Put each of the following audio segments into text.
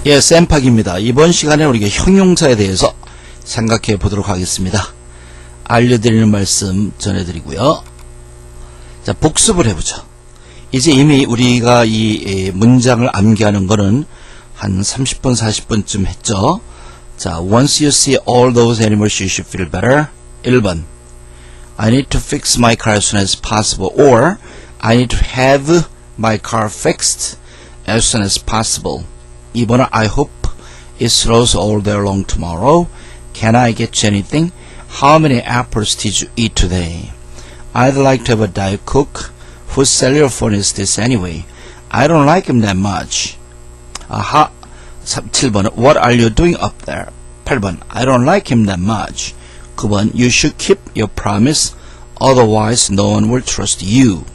예, 쌤팍입니다. 이번 시간에 우리가 형용사에 대해서 생각해 보도록 하겠습니다. 알려드리는 말씀 전해드리고요. 자, 복습을 해보죠. 이제 이미 우리가 이 문장을 암기하는 거는 한 30분, 40분쯤 했죠. 자, once you see all those animals, you should feel better. 1번. I need to fix my car as soon as possible. Or, I need to have my car fixed as soon as possible. 2번은 I hope it snows all day long tomorrow. Can I get you anything? How many apples did you eat today? I'd like to have a Diet Coke. Whose cellular phone is this anyway? I don't like him that much. 아하. 7번 What are you doing up there? 8번 I don't like him that much. 9번 You should keep your promise. Otherwise no one will trust you.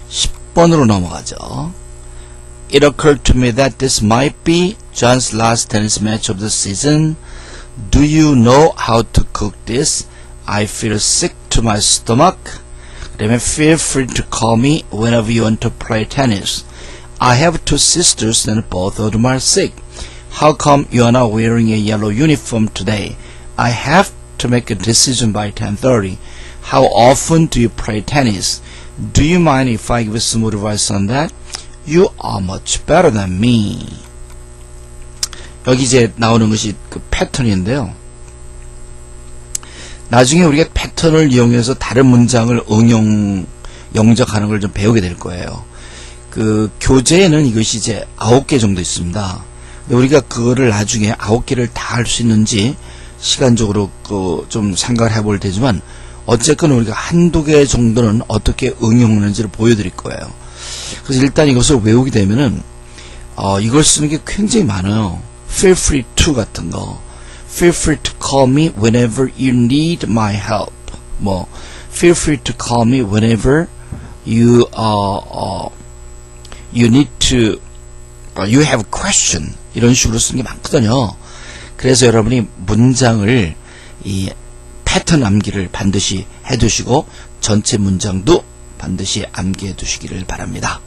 10번으로 넘어가죠. It occurred to me that this might be John's last tennis match of the season. Do you know how to cook this? I feel sick to my stomach. 그다음에 feel free to call me whenever you want to play tennis. I have two sisters and both of them are sick. How come you are not wearing a yellow uniform today? I have to make a decision by 10:30. How often do you play tennis? Do you mind if I give some advice on that? You are much better than me. 여기 이제 나오는 것이 그 패턴인데요. 나중에 우리가 패턴을 이용해서 다른 문장을 영작하는 걸 좀 배우게 될 거예요. 그 교재에는 이것이 이제 9개 정도 있습니다. 근데 우리가 그거를 나중에 9개를 다 할 수 있는지 시간적으로 좀 생각을 해볼 테지만 어쨌건 우리가 한두 개 정도는 어떻게 응용하는지를 보여드릴 거예요. 그래서 일단 이것을 외우게 되면은 이걸 쓰는 게 굉장히 많아요. Feel free to 같은 거, Feel free to call me whenever you need my help. 뭐 Feel free to call me whenever you need to you have a question. 이런 식으로 쓰는 게 많거든요. 그래서 여러분이 문장을 이 패턴 암기를 반드시 해두시고 전체 문장도 반드시 암기해 두시기를 바랍니다.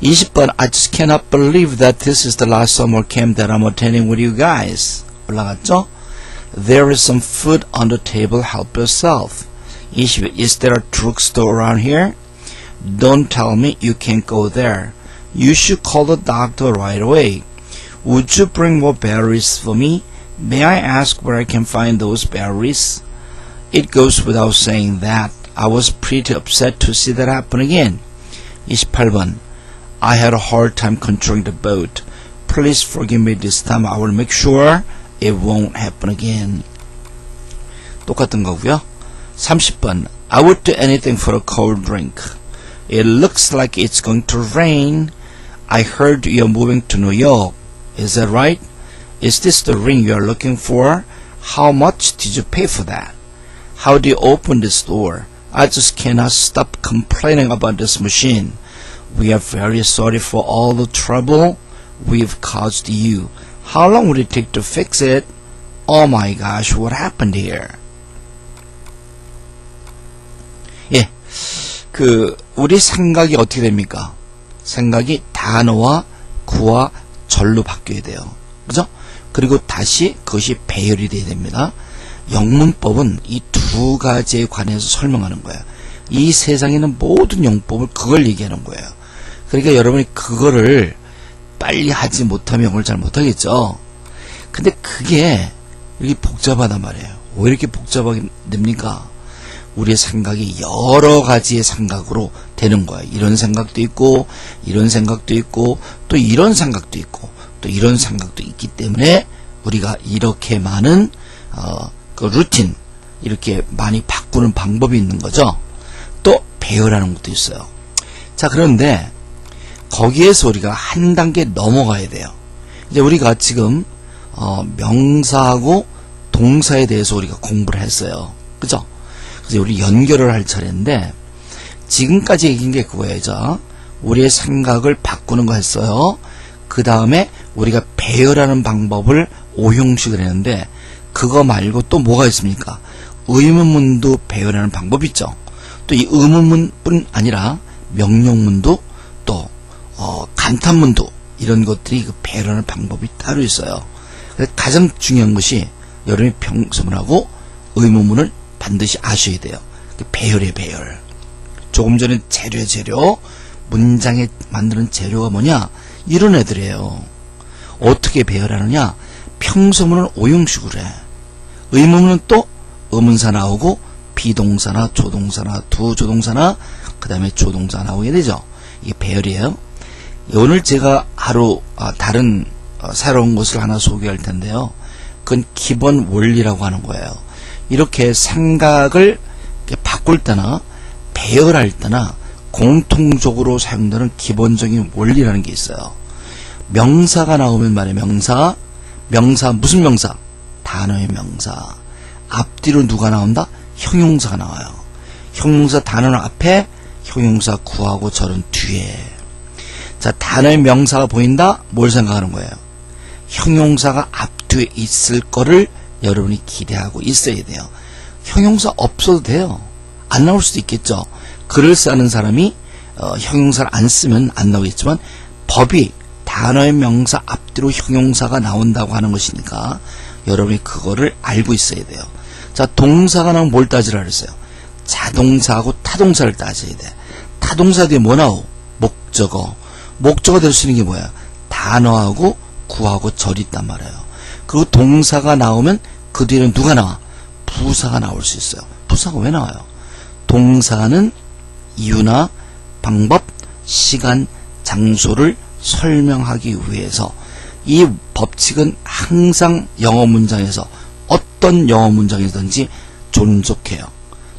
20번 I just cannot believe that this is the last summer camp that I'm attending with you guys. 올라갔죠? There is some food on the table. Help yourself. 20. Is there a drugstore around here? Don't tell me you can't go there. You should call the doctor right away. Would you bring more berries for me? May I ask where I can find those berries? It goes without saying that I was pretty upset to see that happen again. 28번 I had a hard time controlling the boat. Please forgive me this time. I will make sure it won't happen again. 똑같은 거고요. 30번 I would do anything for a cold drink. It looks like it's going to rain. I heard you're moving to New York. Is that right? Is this the ring you're looking for? How much did you pay for that? How do you open this door? I just cannot stop complaining about this machine. We are very sorry for all the trouble we've caused you. How long would it take to fix it? Oh my gosh, what happened here? 예, 우리 생각이 어떻게 됩니까? 생각이 단어와 구와 절로 바뀌어야 돼요. 그죠? 그리고 다시 그것이 배열이 돼야 됩니다. 영문법은 이 두 가지에 관해서 설명하는 거예요. 이 세상에 있는 모든 영법을 그걸 얘기하는 거예요. 그러니까 여러분이 그거를 빨리 하지 못하면 영어를 잘 못하겠죠. 근데 그게 이렇게 복잡하단 말이에요. 왜 이렇게 복잡하게 됩니까? 우리의 생각이 여러 가지의 생각으로 되는 거예요. 이런 생각도 있고, 이런 생각도 있고, 또 이런 생각도 있고, 또 이런 생각도 있기 때문에 우리가 이렇게 많은 그 루틴, 이렇게 많이 바꾸는 방법이 있는 거죠. 또 배열하는 것도 있어요. 자, 그런데 거기에서 우리가 한 단계 넘어가야 돼요. 이제 우리가 지금 명사하고 동사에 대해서 우리가 공부를 했어요. 그죠? 그래서 우리 연결을 할 차례인데 지금까지 얘기한 게 그거예요. 우리의 생각을 바꾸는 거 했어요. 그 다음에 우리가 배열하는 방법을 5형식을 했는데 그거 말고 또 뭐가 있습니까? 의문문도 배열하는 방법이 있죠. 또 이 의문문뿐 아니라 명령문도 또 간탄문도 이런 것들이 그 배려하는 방법이 따로 있어요. 그래서 가장 중요한 것이 여러분이 평소문하고 의문문을 반드시 아셔야 돼요. 배열이에요, 배열. 조금 전에 재료 문장에 만드는 재료가 뭐냐, 이런 애들이에요. 어떻게 배열하느냐, 평소문은 오형식으로 해. 의문문은 또 의문사 나오고 비동사나 조동사나 두조동사나 그 다음에 조동사 나오게 되죠. 이게 배열이에요. 오늘 제가 하루 다른 새로운 것을 하나 소개할 텐데요. 그건 기본 원리라고 하는 거예요. 이렇게 생각을 바꿀 때나 배열할 때나 공통적으로 사용되는 기본적인 원리라는 게 있어요. 명사가 나오면 말이에요. 명사 무슨 명사? 단어의 명사. 앞뒤로 누가 나온다? 형용사가 나와요. 형용사 단어는 앞에, 형용사 구하고 절은 뒤에. 자, 단어의 명사가 보인다? 뭘 생각하는 거예요? 형용사가 앞뒤에 있을 거를 여러분이 기대하고 있어야 돼요. 형용사 없어도 돼요. 안 나올 수도 있겠죠. 글을 쓰는 사람이 형용사를 안 쓰면 안 나오겠지만 법이 단어의 명사 앞뒤로 형용사가 나온다고 하는 것이니까 여러분이 그거를 알고 있어야 돼요. 자, 동사가 나오면 뭘 따지라 그랬어요? 자동사하고 타동사를 따져야 돼. 타동사 뒤에 뭐 나오? 목적어. 목적어 될 수 있는 게 뭐야? 단어하고 구하고 절이 있단 말이에요. 그리고 동사가 나오면 그 뒤에는 누가 나와? 부사가 나올 수 있어요. 부사가 왜 나와요? 동사는 이유나 방법, 시간, 장소를 설명하기 위해서 이 법칙은 항상 영어 문장에서 어떤 영어 문장이든지 존속해요.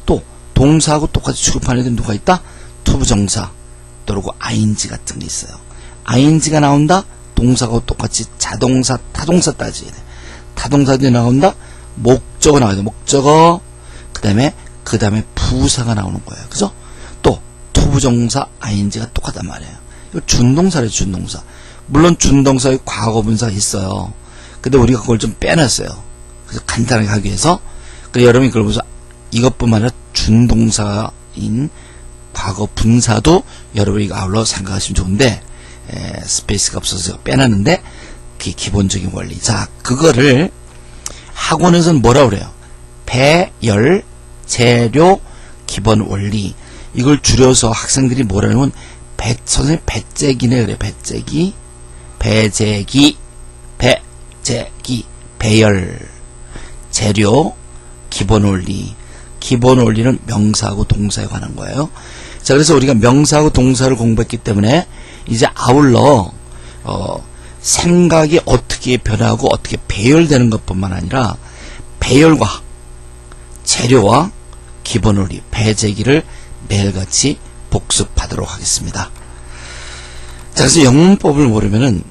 또 동사하고 똑같이 취급하는 애들은 누가 있다? 투부정사 또는 ing 같은 게 있어요. ing가 나온다? 동사하고 똑같이 자동사, 타동사 따져야 돼. 타동사 뒤에 나온다? 목적어 나와야 돼. 목적어. 그 다음에 부사가 나오는 거예요. 그죠? 또 투부정사 ing가 똑같단 말이에요. 이거 준동사래요. 준동사. 물론 준동사의 과거분사가 있어요. 근데 우리가 그걸 좀 빼놨어요. 그래서 간단하게 하기 위해서. 그래서 여러분이 그걸 보면서 이것뿐만 아니라 준동사인 과거분사도 여러분이 아울러 생각하시면 좋은데 스페이스가 없어서 제가 빼놨는데 그게 기본적인 원리. 자, 그거를 학원에서는 뭐라고 그래요? 배열, 재료, 기본 원리. 이걸 줄여서 학생들이 뭐라냐면 선생님 배째기네 그래요. 배째기, 배재기, 배열, 재료, 기본 원리. 기본 원리는 명사하고 동사에 관한 거예요. 자, 그래서 우리가 명사하고 동사를 공부했기 때문에 이제 아울러 생각이 어떻게 변하고 어떻게 배열되는 것뿐만 아니라 배열과 재료와 기본 원리, 배재기를 매일같이 복습하도록 하겠습니다. 자, 그래서 영문법을 모르면은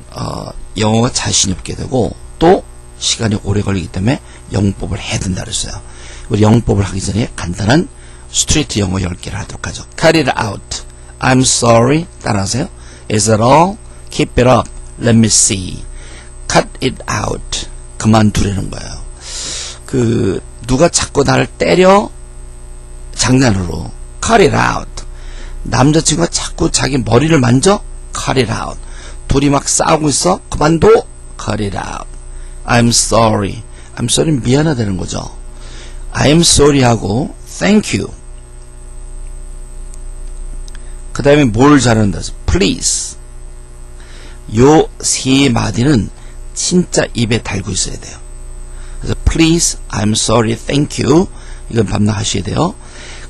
영어가 자신이 없게 되고 또 시간이 오래 걸리기 때문에 영문법을 해야 된다 그랬어요. 우리 영문법을 하기 전에 간단한 스트리트 영어 10개를 하도록 하죠. Cut it out. I'm sorry. 따라하세요. Is it all? Keep it up. Let me see. Cut it out. 그만두라는 거예요. 누가 자꾸 나를 때려? 장난으로. Cut it out. 남자친구가 자꾸 자기 머리를 만져? Cut it out. 둘이 막 싸우고 있어? 그만둬? Cut it out. I'm sorry. I'm sorry 미안하다는 거죠. I'm sorry 하고 thank you. 그 다음에 뭘 잘한다? Please. 요 세 마디는 진짜 입에 달고 있어야 돼요. 그래서 please, I'm sorry, thank you. 이건 밤낮 하셔야 돼요.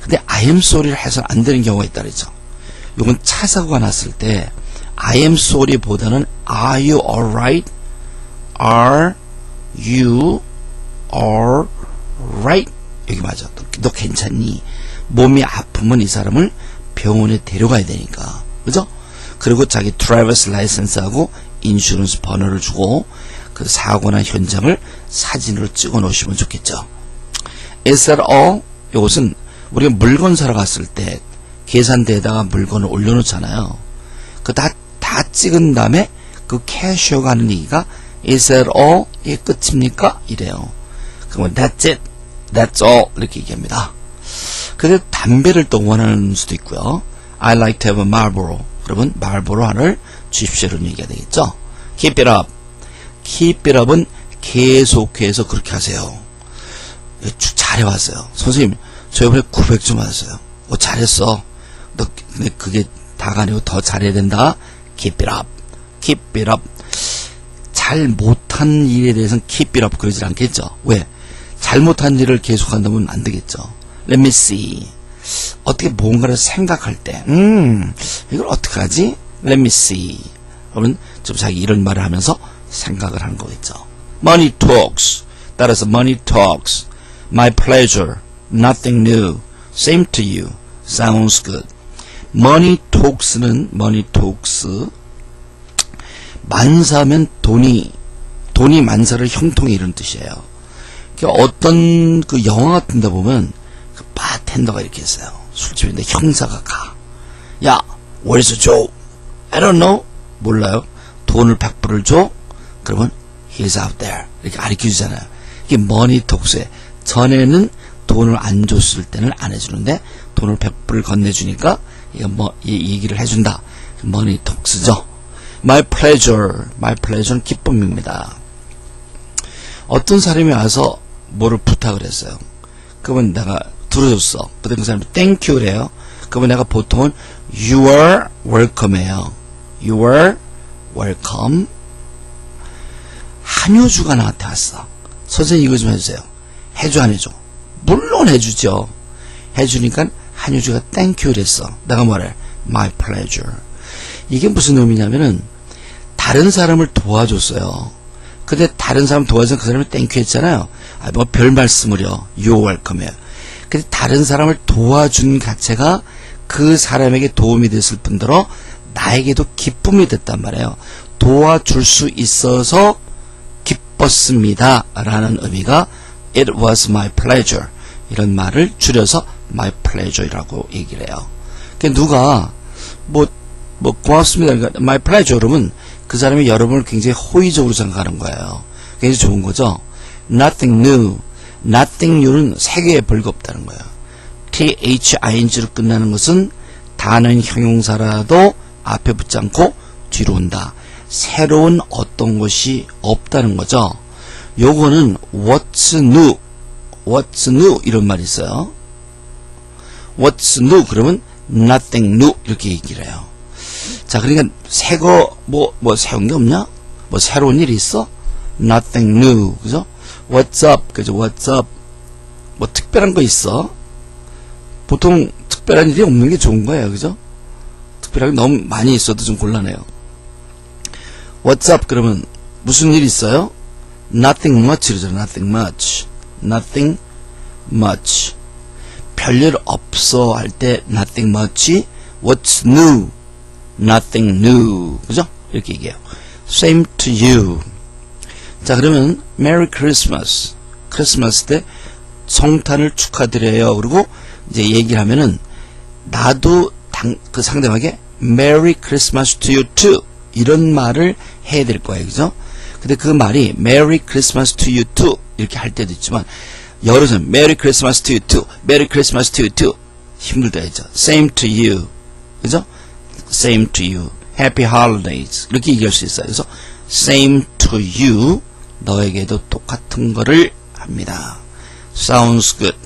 근데 I am sorry를 해서는 안 되는 경우가 있다 그랬죠. 요건 차 사고가 났을 때 I am sorry 보다는 Are you alright? Are you alright? 여기 맞아. 너 괜찮니? 몸이 아프면 이 사람을 병원에 데려가야 되니까. 그죠? 그리고 자기 드라이버스 라이센스하고 인슈런스 번호를 주고 그 사고나 현장을 사진으로 찍어 놓으시면 좋겠죠. Is that all? 이것은 우리가 물건 사러 갔을 때 계산대에다가 물건을 올려놓잖아요. 그 다 찍은 다음에 그 캐셔가 하는 얘기가 Is that all? 이게 끝입니까? 이래요. 그러면 That's it. That's all. 이렇게 얘기합니다. 근데 담배를 또 원하는 수도 있고요. I like to have a Marlboro. 그러면 말보로 하나를 주십시오라는 얘기가 되겠죠. keep it up. keep it up은 계속해서 그렇게 하세요. 잘해왔어요. 선생님, 저 이번에 900점 맞았어요. 잘했어. 너, 근데 그게 다가 아니고 더 잘해야 된다. keep it up. keep it up. 잘 못한 일에 대해서는 keep it up 그러질 않겠죠. 왜? 잘못한 일을 계속한다면 안 되겠죠. Let me see. 어떻게 뭔가를 생각할 때, 이걸 어떻게 하지? Let me see. 그러면 좀 자기 이런 말을 하면서 생각을 하는 거겠죠. Money talks. 따라서 money talks. My pleasure. Nothing new. Same to you. Sounds good. Money talks는 money talks. 만사면 돈이 만사를 형통해 이런 뜻이에요. 그러니까 어떤 그 영화 같은 데 보면 그 바텐더가 이렇게 있어요. 술집인데 형사가 가. 야, where's Joe? I don't know. 몰라요. 돈을 100불을 줘? 그러면 he's out there. 이렇게 가르쳐주잖아요. 이게 money talks에 전에는 돈을 안 줬을 때는 안 해주는데 돈을 100불을 건네주니까 이거 뭐 이 얘기를 해준다. money talks죠. My pleasure는 기쁨입니다. 어떤 사람이 와서 뭐를 부탁을 했어요. 그러면 내가 들어줬어. 그때 그 사람이 thank you래요. 그러면 내가 보통은 you are welcome예요. You are welcome. 한효주가 나한테 왔어. 선생님 이거 좀 해주세요. 해줘 안 해줘? 물론 해주죠. 해주니까 한효주가 thank you를 했어. 내가 뭐래? My pleasure. 이게 무슨 의미냐면은 다른 사람을 도와줬어요. 근데 다른 사람 도와줘서 그 사람이 땡큐 했잖아요. 뭐 별 말씀을요. You're welcome이에요. 근데 다른 사람을 도와준 자체가 그 사람에게 도움이 됐을 뿐더러 나에게도 기쁨이 됐단 말이에요. 도와줄 수 있어서 기뻤습니다 라는 의미가 It was my pleasure 이런 말을 줄여서 my pleasure이라고 얘기를 해요. 그러니까 누가 뭐 고맙습니다. 그러니까 my pleasure 그러면 그 사람이 여러분을 굉장히 호의적으로 생각하는 거예요. 굉장히 좋은 거죠. Nothing new. Nothing new는 세 개의 벌가 없다는 거예요. thing로 끝나는 것은 다는 형용사라도 앞에 붙지 않고 뒤로 온다. 새로운 어떤 것이 없다는 거죠. 요거는 what's new 이런 말이 있어요. what's new 그러면 nothing new 이렇게 얘기를 해요. 자, 그러니까 새거 뭐 새로운 게 없냐? 뭐 새로운 일이 있어? Nothing new, 그죠? What's up, 그죠? What's up? 뭐 특별한 거 있어? 보통 특별한 일이 없는 게 좋은 거예요, 그죠? 특별하게 너무 많이 있어도 좀 곤란해요. What's up? 그러면 무슨 일 있어요? Nothing much, 그죠? Nothing much, nothing much. 별일 없어 할 때 nothing much. What's new? Nothing new. 그죠? 이렇게 얘기해요. Same to you. 자, 그러면 Merry Christmas. 크리스마스 때 성탄을 축하드려요. 그리고 이제 얘기를 하면은 나도 그 상대방에게 Merry Christmas to you too. 이런 말을 해야 될 거예요. 그죠? 근데 그 말이 Merry Christmas to you too. 이렇게 할 때도 있지만 여러 사람 Merry Christmas to you too. Merry Christmas to you too. 힘들다 했죠. Same to you. 그죠? Same to you. Happy holidays. 이렇게 얘기할 수 있어요. 그래서 same to you. 너에게도 똑같은 거를 합니다. Sounds good.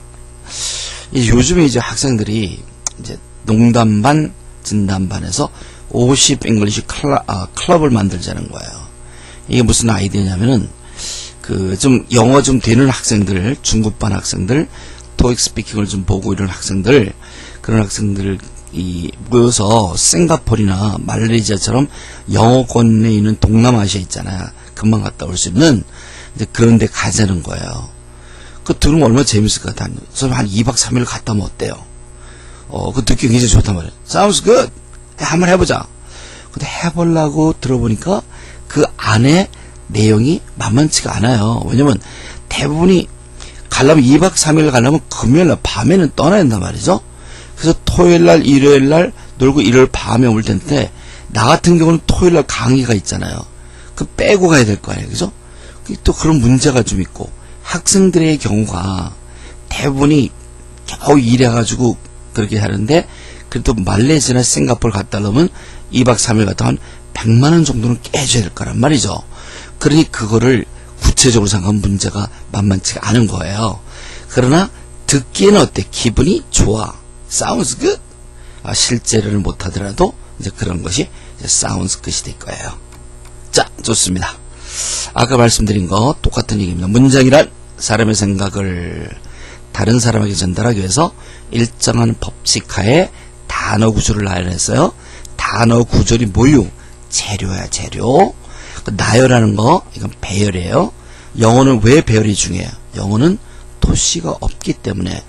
요즘에 이제 학생들이 이제 농담반, 진담반에서 50 잉글리시 클럽을 만들자는 거예요. 이게 무슨 아이디어냐면은 그 좀 영어 좀 되는 학생들, 중급반 학생들, 토익 스피킹을 좀 보고 이런 학생들, 그런 학생들 이 모여서 싱가포르나 말레이시아처럼 영어권에 있는 동남아시아 있잖아요. 금방 갔다 올 수 있는 이제 그런 데 가자는 거예요. 그 들으면 얼마나 재밌을 것 같아요. 그래서 한 2박 3일 갔다 오면 어때요? 그 듣기 굉장히 좋단 말이에요. Sounds good. 한번 해보자. 근데 해보려고 들어보니까 그 안에 내용이 만만치가 않아요. 왜냐면 대부분이 가려면 2박 3일 가려면 금요일날 밤에는 떠나야 된단 말이죠. 그래서 토요일날, 일요일날 놀고 일요일 밤에 올 텐데 나 같은 경우는 토요일날 강의가 있잖아요. 그 빼고 가야 될 거 아니에요. 그죠? 또 그런 문제가 좀 있고 학생들의 경우가 대부분이 겨우 일해가지고 그렇게 하는데 그래도 말레이시아나 싱가포르 갔다 오면 2박 3일 갔다 한 100만원 정도는 깨줘야 될 거란 말이죠. 그러니 그거를 구체적으로 생각하면 문제가 만만치가 않은 거예요. 그러나 듣기에는 어때? 기분이 좋아. sounds good. 실제로는 못하더라도 이제 그런 것이 이제 sounds good이 될 거예요. 자, 좋습니다. 아까 말씀드린 거 똑같은 얘기입니다. 문장이란 사람의 생각을 다른 사람에게 전달하기 위해서 일정한 법칙하에 단어 구조를 나열했어요. 단어 구조리 뭐유? 재료야, 재료. 나열하는 거, 이건 배열이에요. 영어는 왜 배열이 중요해요? 영어는 토시가 없기 때문에.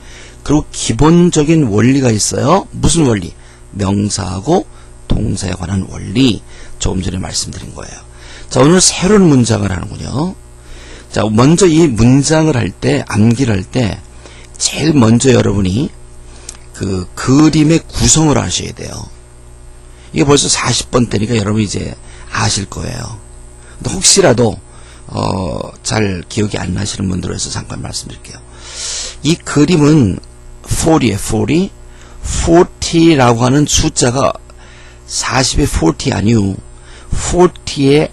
그리고 기본적인 원리가 있어요. 무슨 원리? 명사하고 동사에 관한 원리. 조금 전에 말씀드린 거예요. 자, 오늘 새로운 문장을 하는군요. 자, 먼저 이 문장을 할 때, 암기를 할 때, 제일 먼저 여러분이 그 그림의 구성을 아셔야 돼요. 이게 벌써 40번 때니까 여러분 이제 아실 거예요. 근데 혹시라도 잘 기억이 안 나시는 분들을 해서 잠깐 말씀드릴게요. 이 그림은 40이에요. 40. 40라고 하는 숫자가 40의 40 아니요. 40의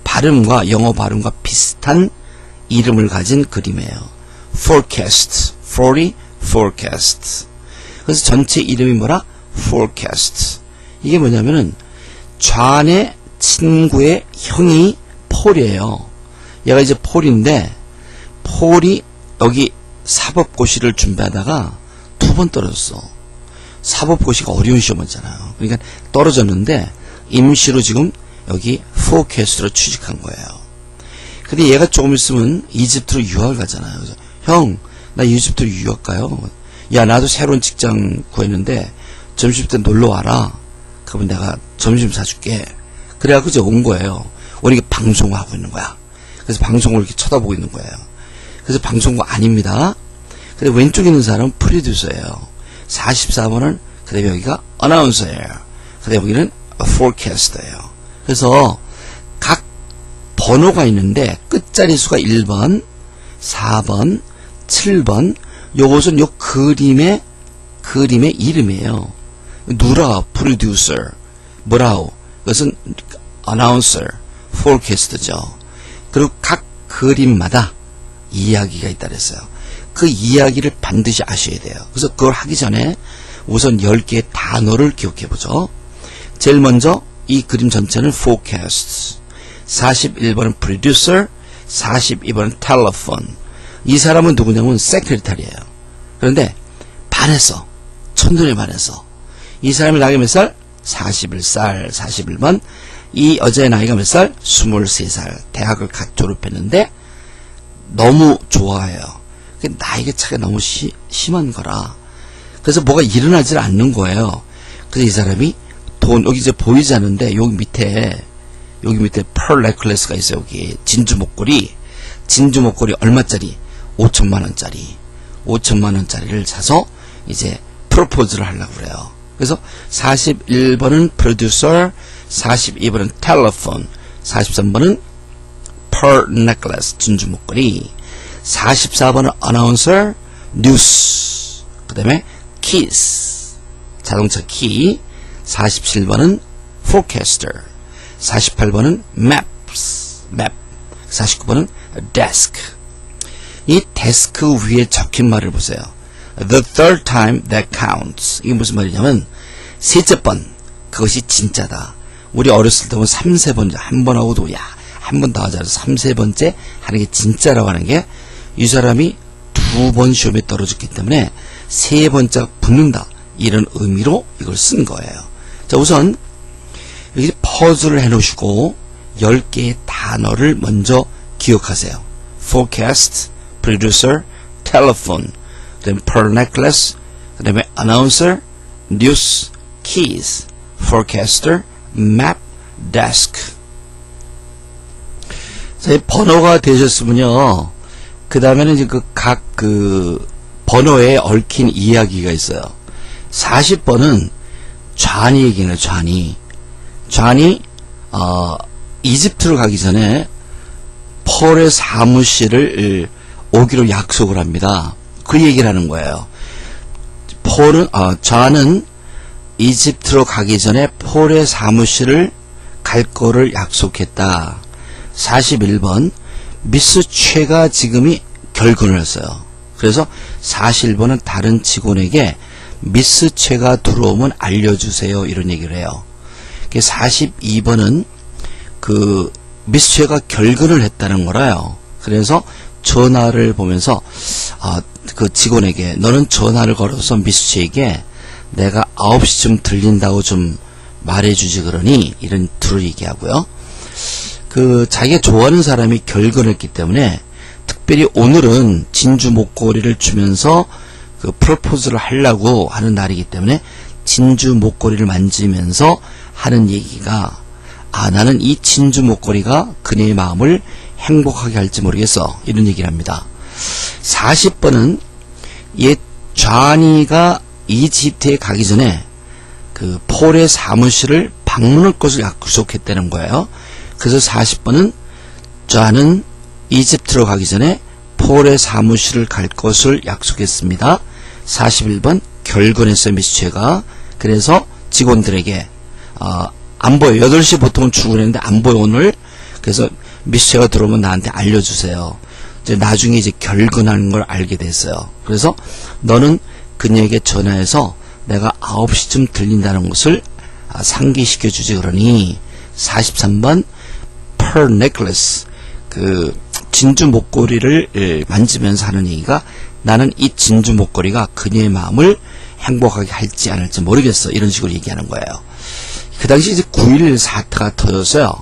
발음과 영어 발음과 비슷한 이름을 가진 그림이에요. forecast. 40 forecast. 그래서 전체 이름이 뭐라? forecast. 이게 뭐냐면은 좌의 친구의 형이 폴이에요. 얘가 이제 폴인데 폴이 여기 사법고시를 준비하다가 2번 떨어졌어. 사법고시가 어려운 시험이잖아요. 그러니까 떨어졌는데 임시로 지금 여기 forecast로 취직한 거예요. 근데 얘가 조금 있으면 이집트로 유학을 가잖아요. 그래서 형, 나 이집트로 유학 가요. 야, 나도 새로운 직장 구했는데 점심 때 놀러 와라. 그러면 내가 점심 사줄게. 그래갖고 이제 온 거예요. 오니까 방송을 하고 있는 거야. 그래서 방송을 이렇게 쳐다보고 있는 거예요. 그래서 방송국 아닙니다. 근데 왼쪽에 있는 사람은 프로듀서예요. 44번은 그 다음에 여기가 어나운서예요. 그 다음에 여기는 forecast예요. 그래서 각 번호가 있는데 끝자리 수가 1번, 4번, 7번 요것은 요 그림의 이름이에요. 누라, 프로듀서, 뭐라고? 그것은 announcer, forecast죠. 그리고 각 그림마다 이야기가 있다 그랬어요. 그 이야기를 반드시 아셔야 돼요. 그래서 그걸 하기 전에 우선 10개의 단어를 기억해 보죠. 제일 먼저 이 그림 전체는 forecast, 41번은 producer, 42번은 telephone. 이 사람은 누구냐면 secretary예요. 그런데 반했어. 천돈에 반했어. 이 사람의 나이가 몇 살? 41살, 41번. 이 여자의 나이가 몇 살? 23살. 대학을 갓 졸업했는데 너무 좋아해요. 나이가 차가 너무 심한 거라. 그래서 뭐가 일어나질 않는 거예요. 그래서 이 사람이 돈, 여기 이제 보이지 않는데 여기 밑에 pearl necklace가 있어요. 여기 진주 목걸이 얼마짜리? 5천만원짜리. 5천만원짜리를 사서 이제 프로포즈를 하려고 그래요. 그래서 41번은 producer, 42번은 telephone, 43번은 pearl necklace, 진주 목걸이, 44번은 announcer, news, 그 다음에 keys, 자동차 키, 47번은 forecaster, 48번은 maps, map, 49번은 desk. 이 데스크 위에 적힌 말을 보세요. The third time that counts. 이게 무슨 말이냐면 셋째 번 그것이 진짜다. 우리 어렸을 때 보면 3, 4번째 한 번 하고도 야, 한 번 더 하자. 3, 4번째 하는 게 진짜라고 하는 게 이 사람이 2번 시험에 떨어졌기 때문에 3번째가 붙는다. 이런 의미로 이걸 쓴 거예요. 자, 우선 여기 퍼즐을 해 놓으시고 10개의 단어를 먼저 기억하세요. forecast, producer, telephone, 그 다음에 pearl necklace, 그 다음에 announcer, news, keys, forecaster, map, desk. 자, 번호가 되셨으면요. 그 다음에는 이제 각 번호에 얽힌 이야기가 있어요. 40번은 좌니 얘기네요. 좌니, 이집트로 가기 전에 폴의 사무실을 오기로 약속을 합니다. 그 얘기를 하는 거예요. 좌는 이집트로 가기 전에 폴의 사무실을 갈 거를 약속했다. 41번 미스 최가 지금이 결근을 했어요. 그래서 41번은 다른 직원에게 미스 최가 들어오면 알려주세요. 이런 얘기를 해요. 42번은 그 미스 최가 결근을 했다는 거라요. 그래서 전화를 보면서 그 직원에게 너는 전화를 걸어서 미스 최에게 내가 9시쯤 들린다고 좀 말해주지 그러니 이런 둘을 얘기하고요. 그 자기가 좋아하는 사람이 결근했기 때문에 특별히 오늘은 진주 목걸이를 주면서 그 프로포즈를 하려고 하는 날이기 때문에 진주 목걸이를 만지면서 하는 얘기가 나는 이 진주 목걸이가 그녀의 마음을 행복하게 할지 모르겠어. 이런 얘기를 합니다. 40번은 옛 좌니가 이집트에 가기 전에 그 폴의 사무실을 방문할 것을 약속했다는 거예요. 그래서 40번은 좌는 이집트로 가기 전에 폴의 사무실을 갈 것을 약속했습니다. 41번 결근했어요. 미스체가. 그래서 직원들에게 안 보여. 8시 보통 출근했는데 안 보여 오늘. 그래서 미스체가 들어오면 나한테 알려주세요. 이제 나중에 이제 결근하는 걸 알게 됐어요. 그래서 너는 그녀에게 전화해서 내가 9시쯤 들린다는 것을 상기시켜 주지 그러니. 43번 pearl necklace 그 진주 목걸이를 만지면서 하는 얘기가 나는 이 진주 목걸이가 그녀의 마음을 행복하게 할지 안 할지 모르겠어. 이런 식으로 얘기하는 거예요. 그 당시 이제 9.11 사태가 터졌어요.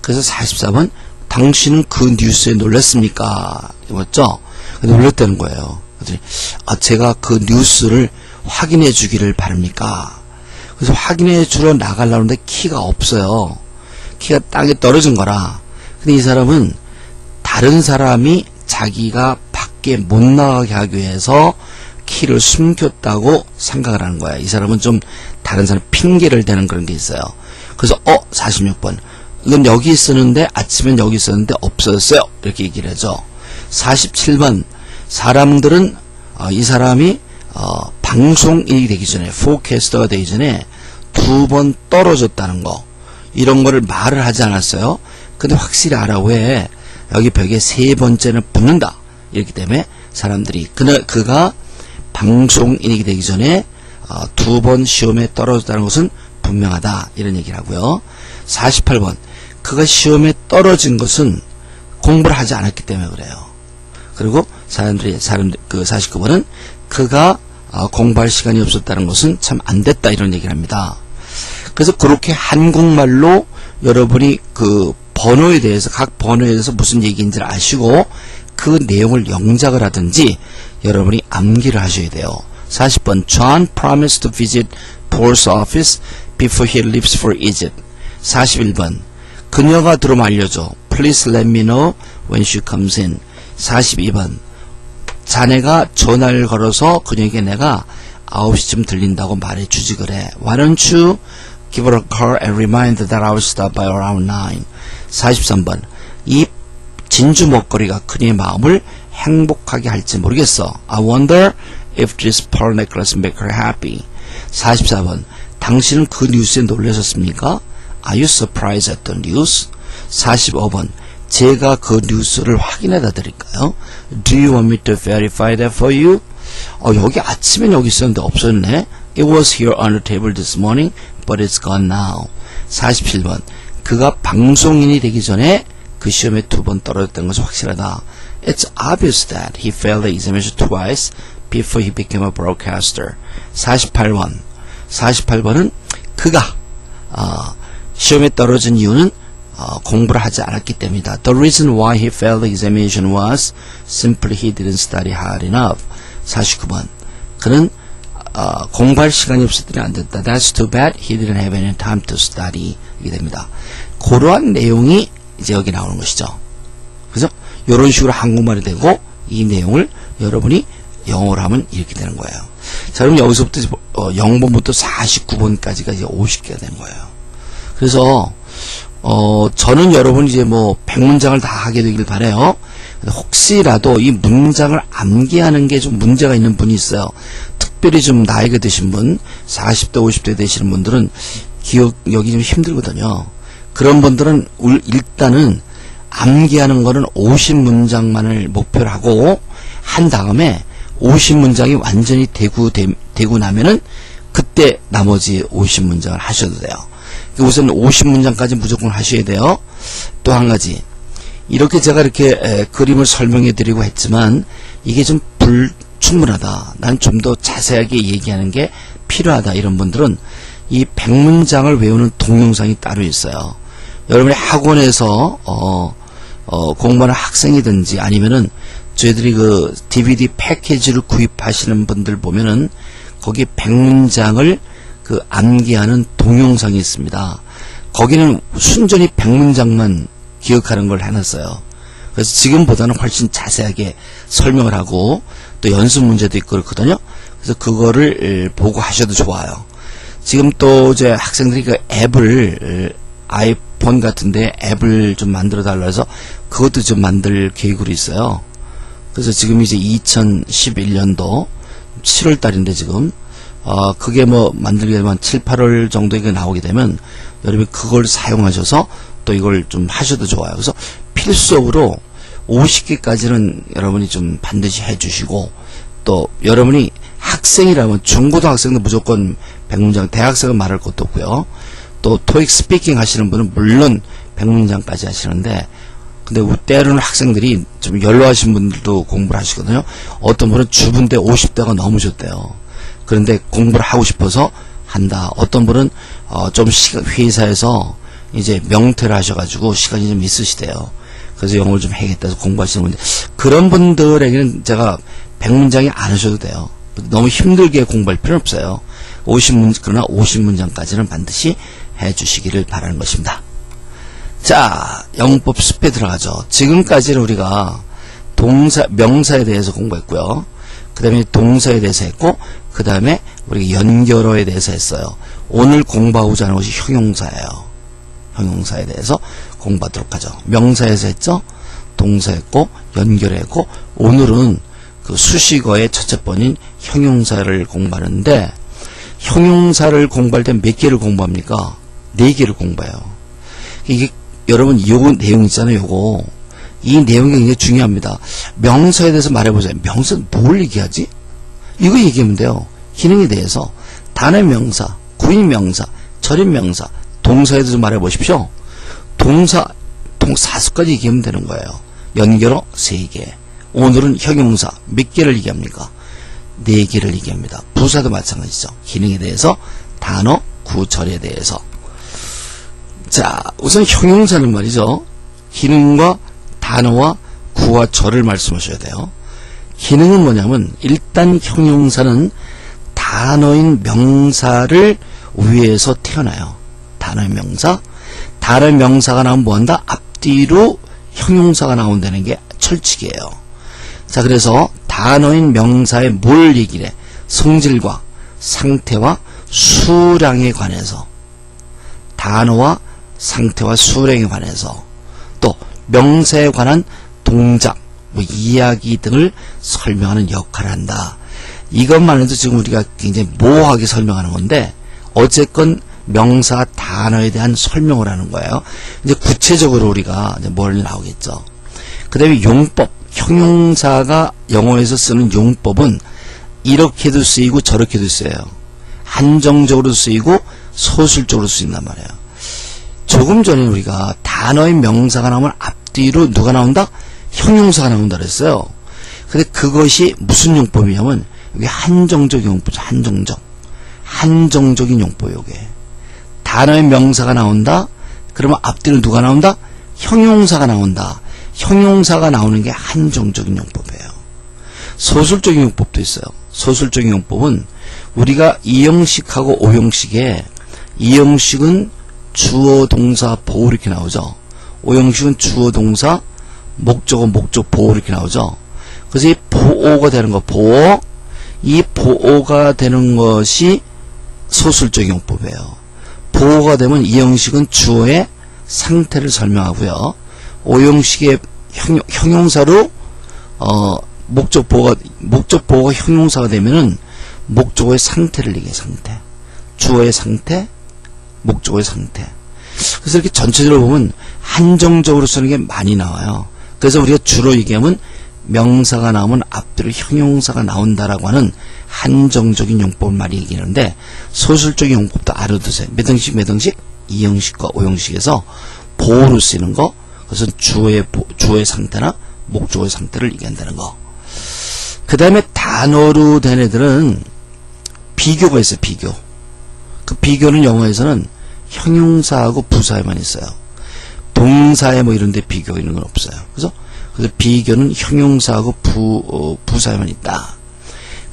그래서 44번 당신은 그 뉴스에 놀랐습니까? 맞죠? 놀랐다는 거예요. 그랬더니 제가 그 뉴스를 확인해 주기를 바랍니까? 그래서 확인해 주러 나가려는데 키가 없어요. 키가 땅에 떨어진 거라. 근데 이 사람은 다른 사람이 자기가 밖에 못 나가게 하기 위해서 키를 숨겼다고 생각을 하는 거야. 이 사람은 좀 다른 사람 핑계를 대는 그런 게 있어요. 그래서 46번 이건 여기 있었는데 아침엔 여기 있었는데 없어졌어요. 이렇게 얘기를 하죠. 47번 사람들은 이 사람이 방송인이 되기 전에 포캐스터가 되기 전에 2번 떨어졌다는 거 이런 거를 말을 하지 않았어요. 근데 확실히 알아. 왜? 여기 벽에 3번째는 붙는다. 이렇기 때문에 사람들이 그가 방송인이 되기 전에 2번 시험에 떨어졌다는 것은 분명하다. 이런 얘기를 하고요. 48번 그가 시험에 떨어진 것은 공부를 하지 않았기 때문에 그래요. 그리고 그 49번은 그가 공부할 시간이 없었다는 것은 참 안 됐다. 이런 얘기를 합니다. 그래서 그렇게 한국말로 여러분이 그 번호에 대해서 각 번호에 대해서 무슨 얘기인지를 아시고 그 내용을 영작을 하든지 여러분이 암기를 하셔야 돼요. 40번 John promised to visit Paul's office before he leaves for Egypt. 41번 그녀가 들어오면 알려줘. Please let me know when she comes in. 42번 자네가 전화를 걸어서 그녀에게 내가 9시쯤 들린다고 말해주지 그래. Why don't you give her a call and remind her that I will stop by around 9. 43번 이 진주 목걸이가 그녀의 마음을 행복하게 할지 모르겠어. I wonder if this pearl necklace make her happy. 44번 당신은 그 뉴스에 놀라셨습니까? Are you surprised at the news? 45번 제가 그 뉴스를 확인해다 드릴까요? Do you want me to verify that for you? 여기 아침엔 여기 있었는데 없었네. It was here on the table this morning, but it's gone now. 47번 그가 방송인이 되기 전에 그 시험에 2번 떨어졌다는 것은 확실하다. It's obvious that he failed the examination twice before he became a broadcaster. 48번은 그가 시험에 떨어진 이유는 공부를 하지 않았기 때문이다. The reason why he failed the examination was simply he didn't study hard enough. 49번 그는 공부할 시간이 없었더니 안 됐다. That's too bad. He didn't have any time to study. 이게 됩니다. 그러한 내용이 이제 여기 나오는 것이죠. 그죠? 이런 식으로 한국말이 되고 이 내용을 여러분이 영어로 하면 이렇게 되는 거예요. 자, 그럼 여기서부터 0번부터 49번까지가 이제 50개가 되는 거예요. 그래서 저는 여러분 이제 뭐 100문장을 다 하게 되길 바래요. 혹시라도 이 문장을 암기하는 게 좀 문제가 있는 분이 있어요. 특별히 좀 나이가 드신 분, 40대, 50대 되시는 분들은 기억력이 좀 힘들거든요. 그런 분들은 일단은 암기하는 거는 50문장만을 목표로 하고 한 다음에 50문장이 완전히 되고 나면은 그때 나머지 50문장을 하셔도 돼요. 우선 50문장까지 무조건 하셔야 돼요. 또 한 가지, 이렇게 제가 이렇게 그림을 설명해 드리고 했지만 이게 좀 불충분하다, 난 좀 더 자세하게 얘기하는 게 필요하다, 이런 분들은 이 100문장을 외우는 동영상이 따로 있어요. 여러분이 학원에서 공부하는 학생이든지 아니면은 저희들이 그 DVD 패키지를 구입하시는 분들 보면은 거기 100문장을 그 암기하는 동영상이 있습니다. 거기는 순전히 100문장만 기억하는 걸 해놨어요. 그래서 지금보다는 훨씬 자세하게 설명을 하고 또 연습 문제도 있고 그렇거든요. 그래서 그거를 보고 하셔도 좋아요. 지금 또 이제 학생들이 그 앱을 아이폰 같은데 앱을 좀 만들어 달라 해서 그것도 좀 만들 계획으로 있어요. 그래서 지금 이제 2011년도 7월 달인데 지금 그게 뭐 만들게 되면 7, 8월 정도에 나오게 되면 여러분이 그걸 사용하셔서 또 이걸 좀 하셔도 좋아요. 그래서 필수적으로 50개까지는 여러분이 좀 반드시 해주시고, 또 여러분이 학생이라면 중고등학생도 무조건 100문장, 대학생은 말할 것도 없고요. 또 토익 스피킹 하시는 분은 물론 100문장까지 하시는데, 근데 때로는 학생들이 좀 연로하신 분들도 공부를 하시거든요. 어떤 분은 주부인데 50대가 넘으셨대요. 그런데 공부를 하고 싶어서 한다. 어떤 분은 좀 회사에서 이제 명퇴를 하셔가지고 시간이 좀 있으시대요. 그래서 영어를 좀 해야겠다 해서 공부하시는 분들, 그런 분들에게는 제가 100문장이 안 하셔도 돼요. 너무 힘들게 공부할 필요는 없어요. 그러나 50문장까지는 반드시 해주시기를 바라는 것입니다. 자, 영법 숲에 들어가죠. 지금까지는 우리가 명사에 대해서 공부했고요. 그 다음에 동사에 대해서 했고, 그 다음에 우리가 연결어에 대해서 했어요. 오늘 공부하고자 하는 것이 형용사예요. 형용사에 대해서 공부하도록 하죠. 명사에서 했죠. 동사했고 연결했고, 오늘은 그 수식어의 첫째 번인 형용사를 공부하는데, 형용사를 공부할 때 몇 개를 공부합니까? 4개를 공부해요. 이게 여러분 요 내용 있잖아요. 요거 이 내용이 굉장히 중요합니다. 명사에 대해서 말해보세요. 명사는 뭘 얘기하지? 이거 얘기하면 돼요. 기능에 대해서 단의 명사, 구인 명사, 절인 명사, 동사에 대해서 말해보십시오. 동사, 동사수까지 얘기하면 되는 거예요. 연결어 3개. 오늘은 형용사 몇 개를 얘기합니까? 4개를 얘기합니다. 부사도 마찬가지죠. 기능에 대해서, 단어, 구, 절에 대해서. 자, 우선 형용사는 말이죠. 기능과 단어와 구와 절을 말씀하셔야 돼요. 기능은 뭐냐면, 일단 형용사는 단어인 명사를 위해서 태어나요. 단어의 명사. 단어의 명사가 나오면 뭐한다? 앞뒤로 형용사가 나온다는 게 철칙이에요. 자, 그래서 단어인 명사에 뭘 얘기를 해? 성질과 상태와 수량에 관해서, 단어와 상태와 수량에 관해서, 또 명사에 관한 동작, 이야기 등을 설명하는 역할을 한다. 이것만 해도 지금 우리가 굉장히 모호하게 설명하는 건데, 어쨌건 명사 단어에 대한 설명을 하는 거예요. 이제 구체적으로 우리가 이제 뭘 나오겠죠. 그 다음에 용법, 형용사가 영어에서 쓰는 용법은 이렇게도 쓰이고 저렇게도 쓰여요. 한정적으로 쓰이고 소술적으로 쓰인단 말이에요. 조금 전에 우리가 단어의 명사가 나오면 앞뒤로 누가 나온다? 형용사가 나온다 그랬어요. 근데 그것이 무슨 용법이냐면, 이게 한정적 용법이죠. 한정적인 용법이에요. 이게 단어의 명사가 나온다. 그러면 앞뒤로 누가 나온다? 형용사가 나온다. 형용사가 나오는 게 한정적인 용법이에요. 소술적인 용법도 있어요. 소술적인 용법은 우리가 이형식하고 오형식에, 이형식은 주어, 동사, 보호 이렇게 나오죠. 오형식은 주어, 동사, 목적어, 목적, 보호 이렇게 나오죠. 그래서 이 보호가 되는 거, 보호, 이 보호가 되는 것이 소술적인 용법이에요. 보호가 되면 이 형식은 주어의 상태를 설명하고요. 오형식의 형용사로 목적 보호가 형용사가 되면은 목적어의 상태를 얘기해. 상태. 주어의 상태, 목적어의 상태. 그래서 이렇게 전체적으로 보면 한정적으로 쓰는 게 많이 나와요. 그래서 우리가 주로 얘기하면 명사가 나오면 앞뒤로 형용사가 나온다라고 하는 한정적인 용법을 많이 얘기하는데, 소술적인 용법도 알아두세요. 몇 형식 몇 형식? 2형식과 5형식에서 보호로 쓰이는 거, 그것은 주어의 상태나 목적어의 상태를 얘기한다는 거. 그 다음에 단어로 된 애들은 비교가 있어요. 비교. 그 비교는 영어에서는 형용사하고 부사에만 있어요. 동사에 뭐 이런 데 비교가 있는 건 없어요. 그래서 비교는 형용사하고 부사에만 있다.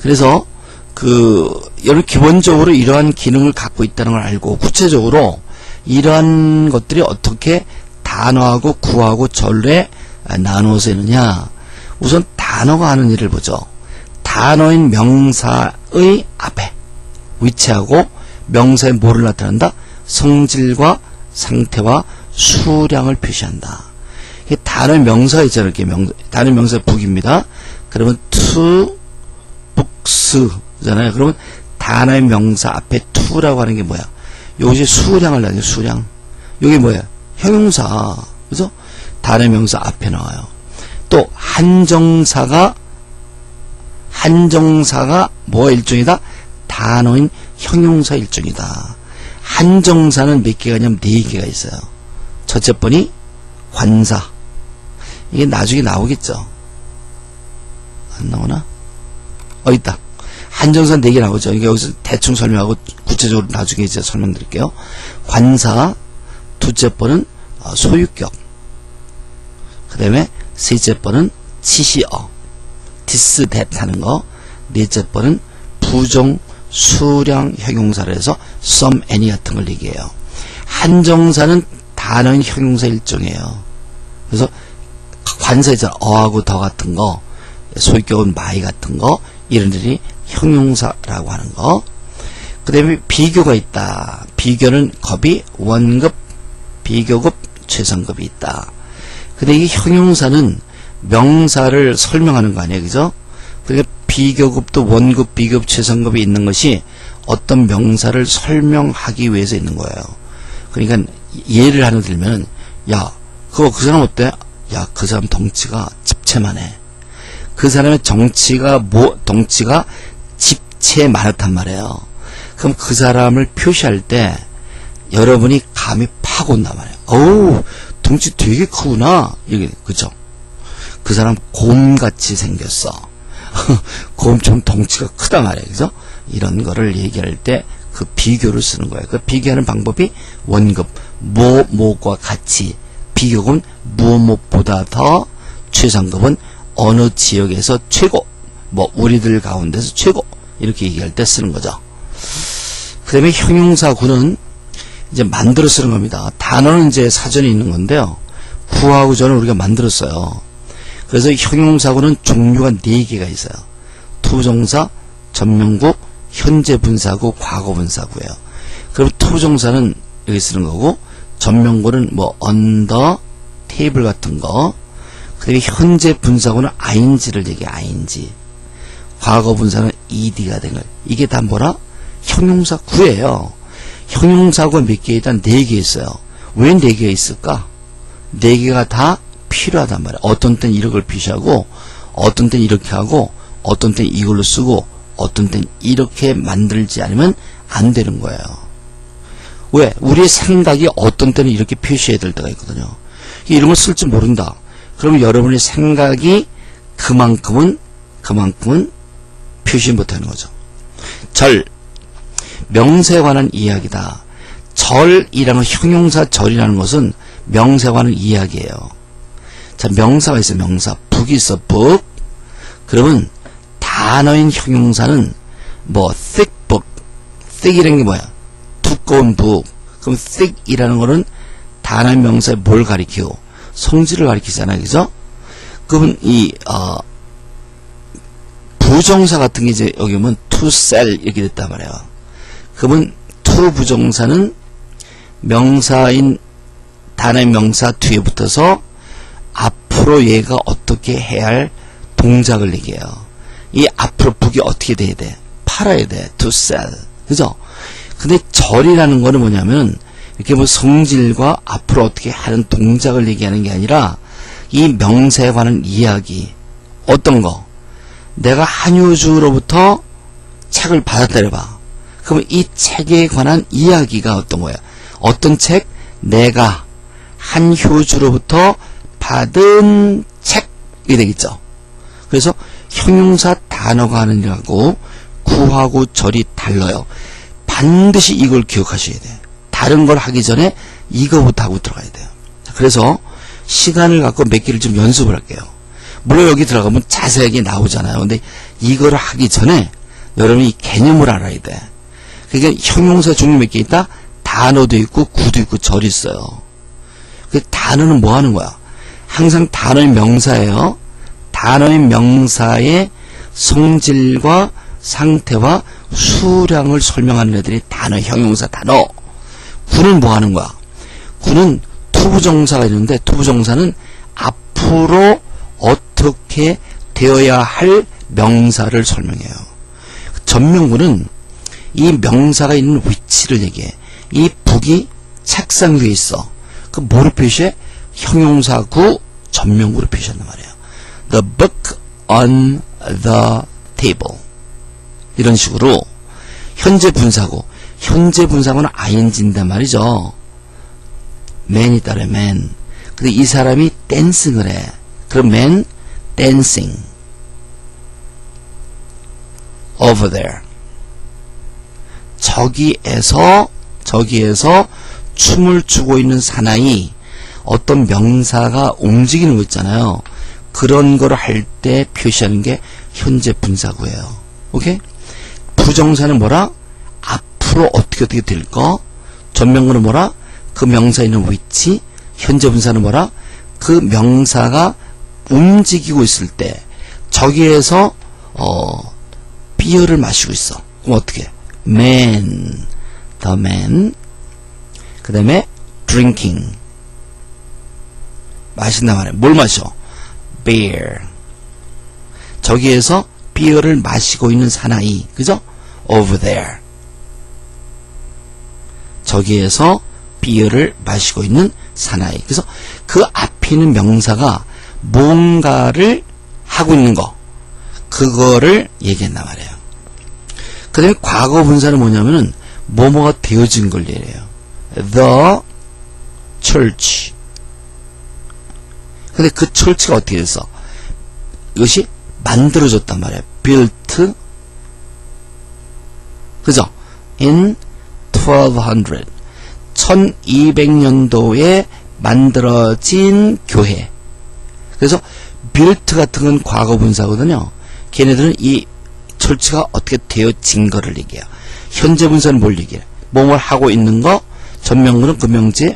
그래서 여러 기본적으로 이러한 기능을 갖고 있다는 걸 알고, 구체적으로 이러한 것들이 어떻게 단어하고 구하고 절에 나누어서 있느냐. 우선 단어가 하는 일을 보죠. 단어인 명사의 앞에 위치하고 명사의 뭐를 나타낸다? 성질과 상태와 수량을 표시한다. 단어의 명사 있잖아요. 이렇게 단어의 명사의 북입니다. 그러면 to, books 잖아요. 그러면 단어의 명사 앞에 to라고 하는 게 뭐야? 요것이 수량을 나타내요. 수량. 요게 뭐야? 형용사. 그래서 단어의 명사 앞에 나와요. 또 한정사가 뭐의 일종이다? 단어인 형용사 일종이다. 한정사는 몇 개가 아니면 4개가 있어요. 첫째 번이 관사. 이게 나중에 나오겠죠. 안 나오나? 있다. 한정사 4개 나오죠. 이게 여기서 대충 설명하고 구체적으로 나중에 이제 설명드릴게요. 관사. 둘째 번은 소유격. 그 다음에 셋째 번은 치시어. this, that 하는 거. 넷째 번은 부정, 수량, 형용사를 해서 some, any 같은 걸 얘기해요. 한정사는 단어인 형용사 일종이에요. 그래서 관사 있잖아. 어하고 더 같은 거, 소유격은 my 같은 거, 이런 들이 형용사라고 하는 거. 그 다음에 비교가 있다. 비교는 급이 원급, 비교급, 최상급이 있다. 근데 이 형용사는 명사를 설명하는 거 아니에요. 그죠? 그러니까 비교급도 원급, 비급, 최상급이 있는 것이 어떤 명사를 설명하기 위해서 있는 거예요. 그러니까 예를 하나 들면, 야, 그 사람 어때? 야, 그 사람 덩치가 집채만해. 그 사람의 덩치가 집채 많았단 말이에요. 그럼 그 사람을 표시할 때 여러분이 감이 팍 온단 말이에요. 어우, 덩치 되게 크구나. 이게, 그죠? 그 사람 곰같이 생겼어. 곰 좀 덩치가 크다 말이에요. 그죠? 이런 거를 얘기할 때 그 비교를 쓰는 거예요. 그 비교하는 방법이 원급, 뭐과 같이, 비교급은 무엇보다 더, 최상급은 어느 지역에서 최고, 우리들 가운데서 최고, 이렇게 얘기할 때 쓰는 거죠. 그 다음에 형용사구는 이제 만들어 쓰는 겁니다. 단어는 이제 사전에 있는 건데요. 구하고 저는 우리가 만들었어요. 그래서 형용사구는 종류가 4개가 있어요. 투정사, 전명구, 현재 분사구, 과거 분사구예요. 그럼 투정사는 여기 쓰는 거고, 전명구는 언더, 테이블 같은 거. 그리고 현재 분사구는 ing를 얘기해. ing. 과거 분사는 ed가 된 거예요. 이게 다 뭐라? 형용사구예요. 형용사구가 몇 개 있다? 4개 있어요. 왜 4개가 있을까? 4개가 다 필요하단 말이야. 어떤 땐 이런 걸 표시하고, 어떤 땐 이렇게 하고, 어떤 땐 이걸로 쓰고, 어떤 땐 이렇게 만들지 않으면 안 되는 거예요. 왜? 우리의 생각이 어떤 때는 이렇게 표시해야 될 때가 있거든요. 이런 걸 쓸 줄 모른다. 그러면 여러분의 생각이 그만큼은 표시 못하는 거죠. 절. 명세에 관한 이야기다. 절이라는 형용사 절이라는 것은 명세에 관한 이야기예요. 자, 명사가 있어요. 명사. 북이 있어. 북. 그러면 단어인 형용사는 thick book. thick이라는 게 뭐야? 두꺼운 북. 그럼 thick이라는 거는 단어의 명사에 뭘 가리키고? 성질을 가리키잖아요. 그죠? 그러면 부정사 같은 게 이제 여기 오면 to sell 이렇게 됐단 말이에요. 그러면 to 부정사는 명사인 단어의 명사 뒤에 붙어서 앞으로 얘가 어떻게 해야 할 동작을 얘기해요. 이 앞으로 북이 어떻게 돼야 돼? 팔아야 돼. to sell. 그죠? 근데 절이라는 거는 뭐냐면 이렇게 뭐 성질과 앞으로 어떻게 하는 동작을 얘기하는 게 아니라 이 명사에 관한 이야기. 어떤 거? 내가 한효주로부터 책을 받았다 해봐. 그러면 이 책에 관한 이야기가 어떤 거야? 어떤 책? 내가 한효주로부터 받은 책이 되겠죠. 그래서 형용사 단어가 하는 일하고 구하고 절이 달라요. 반드시 이걸 기억하셔야 돼. 다른 걸 하기 전에 이거부터 하고 들어가야 돼요. 그래서 시간을 갖고 몇 개를 좀 연습을 할게요. 물론 여기 들어가면 자세하게 나오잖아요. 근데 이걸 하기 전에 여러분이 이 개념을 알아야 돼. 그러니까 형용사 종류 몇 개 있다? 단어도 있고 구도 있고 절이 있어요. 그 단어는 뭐 하는 거야? 항상 단어의 명사예요. 단어의 명사의 성질과 상태와 수량을 설명하는 애들이 단어, 형용사 단어. 구는 뭐 하는 거야? 구는 투부정사가 있는데 투부정사는 앞으로 어떻게 되어야 할 명사를 설명해요. 전명구는 이 명사가 있는 위치를 얘기해. 이 북이 책상 위에 있어. 그 뭐로 표시해? 형용사구 전명구로 표시한단 말이에요. The book on the table. 이런 식으로 현재 분사구. 현재 분사구는 ing인단 말이죠. man이 따라 man. 근데 이 사람이 댄싱을 해. 그럼 man dancing over there. 저기에서 춤을 추고 있는 사나이. 어떤 명사가 움직이는 거 있잖아요. 그런 걸 할 때 표시하는 게 현재 분사구예요. 오케이? 부정사는 뭐라? 앞으로 어떻게 될 거. 전명구는 뭐라? 그 명사에 있는 위치. 현재 분사는 뭐라? 그 명사가 움직이고 있을 때 저기에서 비어를 마시고 있어. 그럼 어떻게? man, the man. 그 다음에 drinking. 마신단 말이야. 뭘 마셔? beer. 저기에서 비어를 마시고 있는 사나이. 그죠? over there. 저기에서 비어를 마시고 있는 사나이. 그래서 그 앞에 있는 명사가 뭔가를 하고 있는 거. 그거를 얘기한단 말이에요. 그 다음에 과거 분사는 뭐냐면은 뭐뭐가 되어진 걸 얘기해요. The church. 근데 그 church가 어떻게 됐어? 이것이 만들어졌단 말이에요. built. 그죠? in 1200. 1200년도에 만들어진 교회. 그래서 built 같은 건 과거 분사거든요. 걔네들은 이 철치가 어떻게 되어진 거를 얘기해요. 현재 분사는 뭘 얘기해요? 뭐뭘 하고 있는 거. 전명구는 그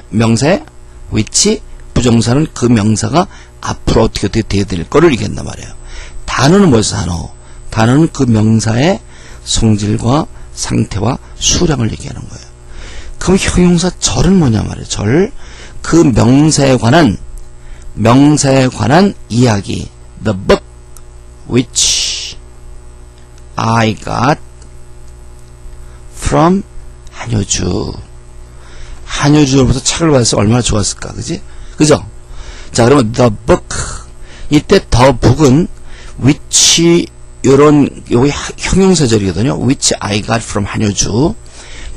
명사의 위치. 부정사는 그 명사가 앞으로 어떻게 되어야 될 거를 얘기한단 말이에요. 단어는 뭐였어? 단어는 그 명사의 성질과 상태와 수량을 얘기하는 거예요. 그럼 형용사 절은 뭐냐 말이에요. 절. 그 명사에 관한 이야기. The book which I got from 한효주. 한효주로부터 책을 받아서 얼마나 좋았을까. 그지? 그죠? 자, 그러면 the book. 이때 the book은 which 요기 형용사절이거든요. which I got from 한효주.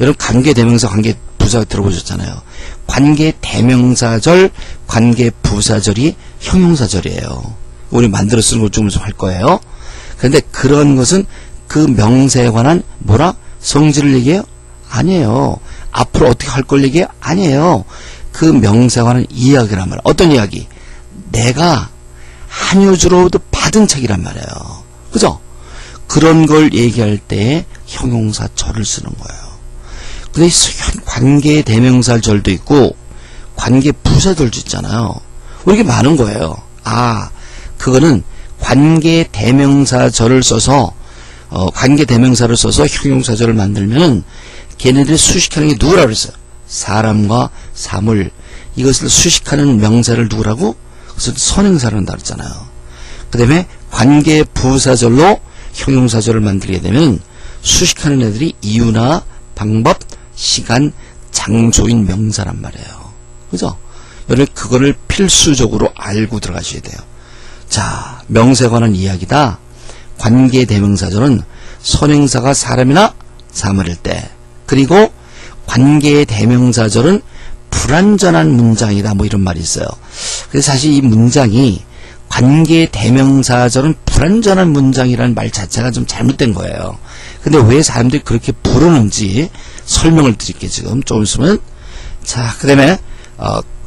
여러분 관계대명사, 관계부사 들어보셨잖아요. 관계대명사절, 관계부사절이 형용사절이에요. 우리 만들어 쓰는 것 좀 할 거예요. 그런데 그런 것은 그 명사에 관한 뭐라? 성질을 얘기해요? 아니에요. 앞으로 어떻게 할 걸 얘기해요? 아니에요. 그 명사에 관한 이야기란 말이에요. 어떤 이야기? 내가 한효주로부터 받은 책이란 말이에요. 그죠? 그런 걸 얘기할 때 형용사 절을 쓰는 거예요. 근데 관계 대명사 절도 있고 관계 부사절도 있잖아요. 이렇게 많은 거예요. 아, 그거는 관계 대명사 절을 써서 관계 대명사를 써서 형용사 절을 만들면은 걔네들이 수식하는 게 누구라고 그랬어요? 사람과 사물. 이것을 수식하는 명사를 누구라고? 그래서 선행사를 한다 그랬잖아요. 그 다음에 관계 부사절로 형용사절을 만들게 되면 수식하는 애들이 이유나 방법, 시간, 장소인 명사란 말이에요. 그죠? 여러분 그거를 필수적으로 알고 들어가셔야 돼요. 자, 명사에 관한 이야기다. 관계 대명사절은 선행사가 사람이나 사물일 때, 그리고 관계의 대명사절은 불완전한 문장이다, 뭐 이런 말이 있어요. 그래서 사실 이 문장이 관계의 대명사절은 불완전한 문장이라는 말 자체가 좀 잘못된 거예요. 근데 왜 사람들이 그렇게 부르는지 설명을 드릴게요. 지금 좀 있으면. 자, 그 다음에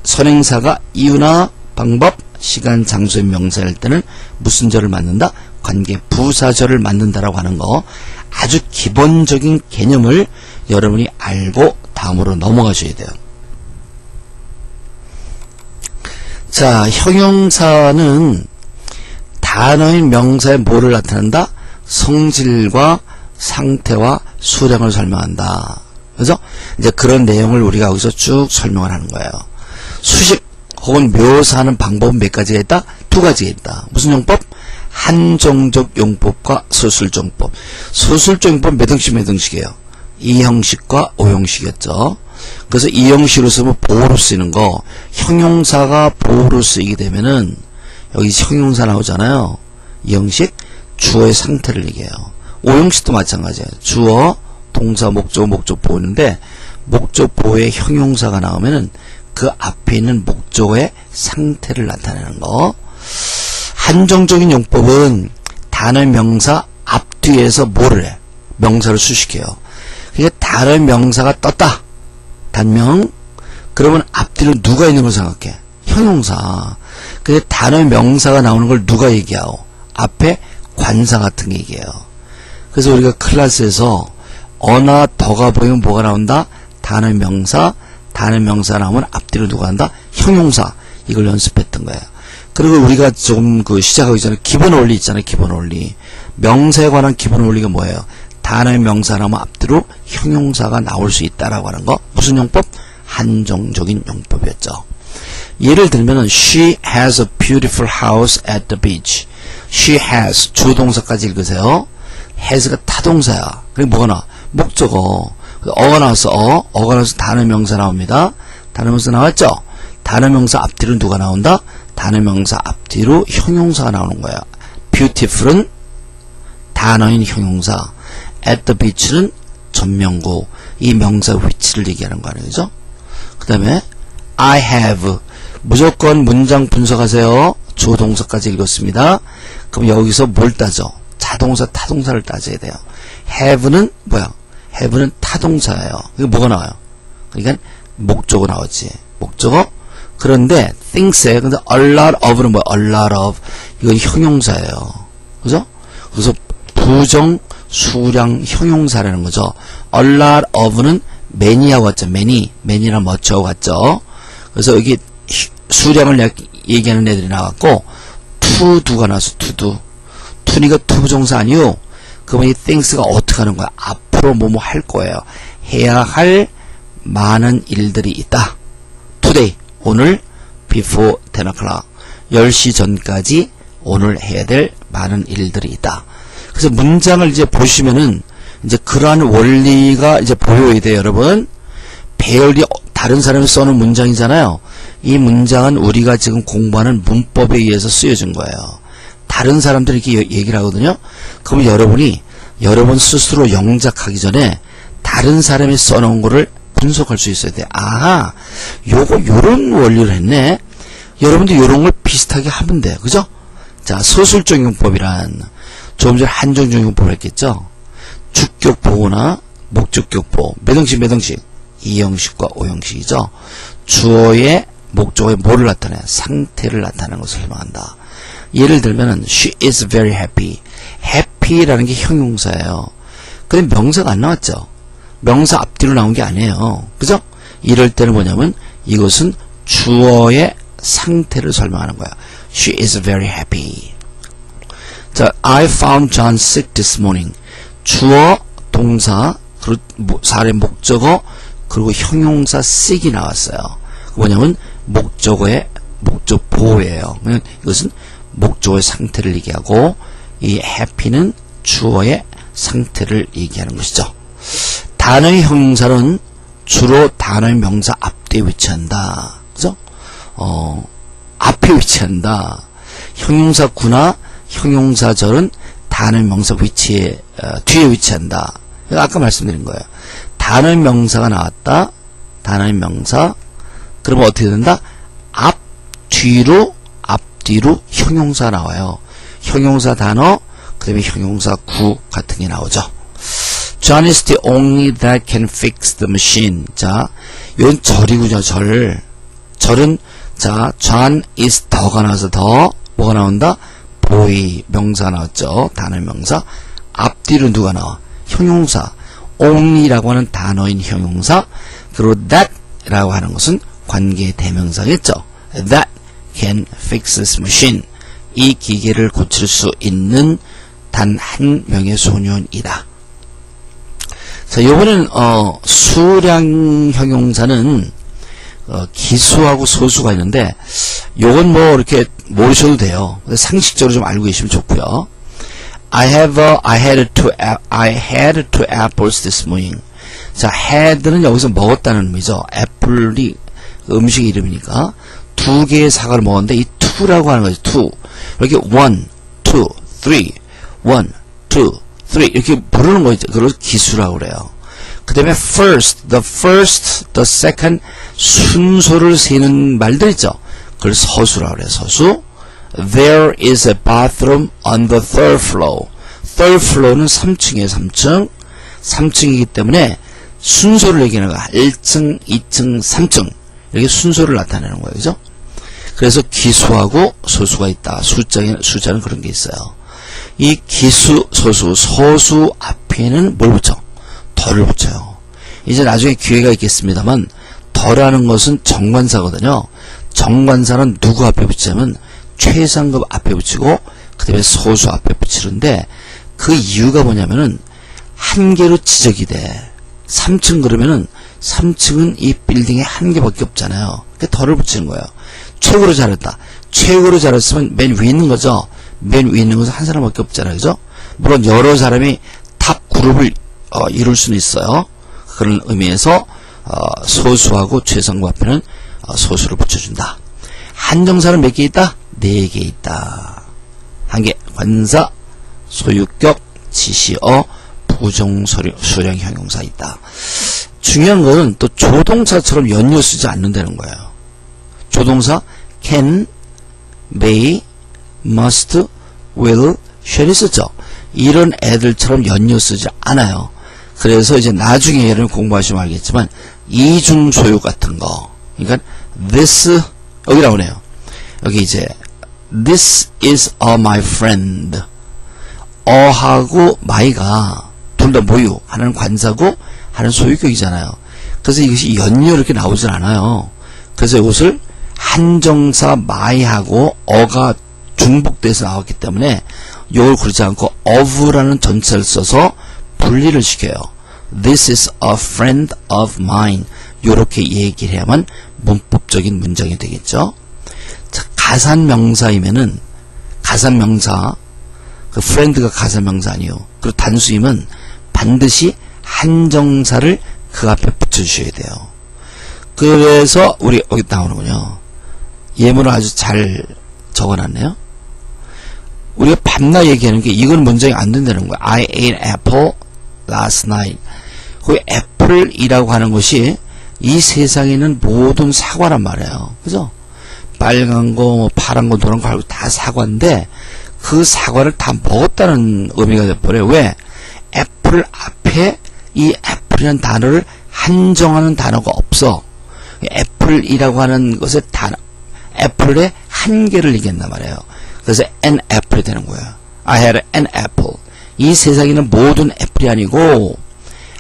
선행사가 이유나 방법, 시간, 장소의 명사일 때는 무슨 절을 맞는다? 관계 부사절을 맞는다라고 하는 거, 아주 기본적인 개념을 여러분이 알고 다음으로 넘어가셔야 돼요. 자, 형용사는 단어인 명사의 뭐를 나타낸다? 성질과 상태와 수량을 설명한다. 그죠? 이제 그런 내용을 우리가 여기서 쭉 설명을 하는 거예요. 수식 혹은 묘사하는 방법은 몇 가지가 있다? 두 가지가 있다. 무슨 용법? 한정적 용법과 서술적 용법. 서술적 용법 몇 형식 몇 형식이에요? 2형식과 5형식이었죠. 그래서 2형식으로 쓰면 보호로 쓰이는 거, 형용사가 보호로 쓰이게 되면은 여기 형용사 나오잖아요. 2형식 주어의 상태를 얘기해요. 5형식도 마찬가지예요. 주어, 동사, 목적, 목적 보호인데 목적 보호에 형용사가 나오면은 그 앞에 있는 목적어의 상태를 나타내는 거. 한정적인 용법은 단어 명사 앞뒤에서 뭐를 해? 명사를 수식해요. 그러니까 단어 명사가 떴다. 단명. 그러면 앞뒤로 누가 있는 걸 생각해? 형용사. 근데 단어 명사가 나오는 걸 누가 얘기하고? 앞에 관사 같은 게 얘기해요. 그래서 우리가 클래스에서 어나 더가 보이면 뭐가 나온다? 단어 명사. 단어 명사 나오면 앞뒤로 누가 한다? 형용사. 이걸 연습했던 거예요. 그리고 우리가 조금 시작하기 전에 기본 원리 있잖아요. 기본 원리. 명사에 관한 기본 원리가 뭐예요? 단어의 명사 나오면 앞뒤로 형용사가 나올 수 있다라고 하는 거. 무슨 용법? 한정적인 용법이었죠. 예를 들면은 She has a beautiful house at the beach. She has 주동사까지 읽으세요. has가 타동사야. 그리고 뭐가 나와? 목적어. 어가 나왔어. 어가 나와서 단어 명사 나옵니다. 단어 명사 나왔죠? 단어 명사 앞뒤로 누가 나온다? 단어 명사 앞뒤로 형용사가 나오는 거야. beautiful은 단어인 형용사, at the beach는 전명구, 이 명사 위치를 얘기하는 거 아니에요, 그죠? 그 다음에 I have, 무조건 문장 분석하세요. 조동사까지 읽었습니다. 그럼 여기서 뭘 따져? 자동사, 타동사를 따져야 돼요. have는 뭐야? have는 타동사예요. 이게 뭐가 나와요? 그러니까 목적어 나오지. 목적어. 그런데 things에 근데 a lot of는 뭐야? a lot of. 이건 형용사예요. 그죠? 그래서 부정 수량 형용사라는 거죠. a lot of는 many하고 같죠. many랑 much하고 같죠. 그래서 여기 수량을 얘기하는 애들이 나왔고 to do가 나왔어. to do. to니까 투부정사 아니요. 그러면 이 things가 어떻게 하는 거야? 앞으로 뭐뭐 할 거예요. 해야 할 많은 일들이 있다. today. 오늘 before 10 o'clock 10시 전까지 오늘 해야 될 많은 일들이 있다. 그래서 문장을 이제 보시면은 이제 그러한 원리가 이제 보여야 돼요, 여러분. 배열이 다른 사람이 써놓은 문장이잖아요. 이 문장은 우리가 지금 공부하는 문법에 의해서 쓰여진 거예요. 다른 사람들이 이렇게 얘기를 하거든요. 그러면 여러분이 여러분 스스로 영작하기 전에 다른 사람이 써놓은 거를 분석할 수 있어야 돼. 아, 요런 원리를 했네. 여러분도 요런 걸 비슷하게 하면 돼요. 그죠? 자, 서술적 용법이란 조금 전에 한정적 용법을 했겠죠? 주격 보호나 목적격 보호. 몇 형식 몇 형식? 2형식과 5형식이죠. 주어의 목적어에 뭐를 나타내? 상태를 나타내는 것을 설명한다. 예를 들면은 she is very happy. happy라는 게 형용사예요. 근데 명사가 안 나왔죠? 명사 앞뒤로 나온 게 아니에요. 그죠? 이럴 때는 뭐냐면 이것은 주어의 상태를 설명하는 거야. She is very happy. 자, I found John sick this morning. 주어, 동사, 그리고 사례 목적어, 그리고 형용사 sick이 나왔어요. 뭐냐면 목적어의 목적 보호예요. 이것은 목적어의 상태를 얘기하고 이 happy는 주어의 상태를 얘기하는 것이죠. 단어의 형용사는 주로 단어의 명사 앞뒤에 위치한다. 그죠? 앞에 위치한다. 형용사구나 형용사절은 단어의 명사 위치에 뒤에 위치한다. 아까 말씀드린 거예요. 단어의 명사가 나왔다. 단어의 명사. 그러면 어떻게 된다? 앞뒤로 형용사 나와요. 형용사 단어, 그 다음에 형용사 구 같은 게 나오죠. John is the only that can fix the machine. 자, 이건 절이군요, 절. 절은, 자, John is 더가 나와서 더, 뭐가 나온다? boy, 명사 나왔죠. 단어 명사. 앞뒤로 누가 나와? 형용사. only라고 하는 단어인 형용사. 그리고 that 라고 하는 것은 관계 대명사겠죠. That can fix this machine. 이 기계를 고칠 수 있는 단 한 명의 소년이다. 자, 요번엔 수량 형용사는 기수하고 소수가 있는데 요건 뭐 이렇게 모르셔도 돼요. 상식적으로 좀 알고 계시면 좋고요. I had two apples this morning. 자, had는 여기서 먹었다는 의미죠. 애플이 음식 이름이니까 두 개의 사과를 먹었는데 이 two라고 하는 거죠. two. 이렇게 one, two, three, one, two, three 이렇게 부르는 거죠. 그걸 기수라고 그래요. 그 다음에 first, the second 순서를 세는 말들 있죠. 그걸 서수라고 그래요. 서수. There is a bathroom on the third floor. third floor는 3층이에요. 3층. 3층이기 때문에 순서를 얘기하는 거야. 1층, 2층, 3층. 이렇게 순서를 나타내는 거예요. 그죠? 그래서 기수하고 소수가 있다. 숫자는 그런 게 있어요. 이 기수, 소수, 서수 앞에는 뭘 붙여? 덜을 붙여요. 이제 나중에 기회가 있겠습니다만 덜하는 것은 정관사거든요. 정관사는 누구 앞에 붙이냐면 최상급 앞에 붙이고 그 다음에 소수 앞에 붙이는데 그 이유가 뭐냐면은 한 개로 지적이 돼. 3층 그러면은 3층은 이 빌딩에 한 개밖에 없잖아요. 그러니까 덜을 붙이는 거예요. 최고로 잘했다. 최고로 잘했으면 맨 위에 있는 거죠. 맨 위에 있는 것은 한 사람밖에 없잖아요. 그죠? 물론 여러 사람이 탑 그룹을 이룰 수는 있어요. 그런 의미에서 소수하고 최상급 앞에는 소수를 붙여준다. 한정사는 몇 개 있다? 4개 있다. 한 개, 관사, 소유격, 지시어, 부정수량 형용사 있다. 중요한 것은 또 조동사처럼 연이어 쓰지 않는다는 거예요. 조동사 can, may, must, will, shall 쓰죠. 이런 애들처럼 연이어 쓰지 않아요. 그래서 이제 나중에 얘를 공부하시면 알겠지만 이중 소유 같은 거. 그러니까 this 여기 나오네요. 여기 이제 this is my friend. 어하고 my가 둘 다 모유 하나는 관사고 하나는 소유격이잖아요. 그래서 이것이 연이어 이렇게 나오질 않아요. 그래서 이것을 한정사 my하고 어가 중복돼서 나왔기 때문에 이걸 그러지 않고 of라는 전체를 써서 분리를 시켜요. This is a friend of mine. 이렇게 얘기를 해야만 문법적인 문장이 되겠죠. 자, 가산명사이면은 가산명사 그 friend가 가산명사 아니에요. 그리고 단수이면 반드시 한정사를 그 앞에 붙여주셔야 돼요. 그래서 우리 여기 나오는군요. 예문을 아주 잘 적어놨네요. 우리가 밤낮 얘기하는 게 이건 문장이 안 된다는 거야. I ate apple last night. 그 애플이라고 하는 것이 이 세상에 있는 모든 사과란 말이에요. 그죠? 빨간 거, 뭐 파란 거, 노란 거 다 사과인데 그 사과를 다 먹었다는 의미가 돼버려요. 왜? 애플 앞에 이 애플이라는 단어를 한정하는 단어가 없어. 애플이라고 하는 것의 단어, 애플의 한 개를 얘기한단 말이에요. 그래서 an apple이 되는 거예요. I had an apple. 이 세상에 있는 모든 애플이 아니고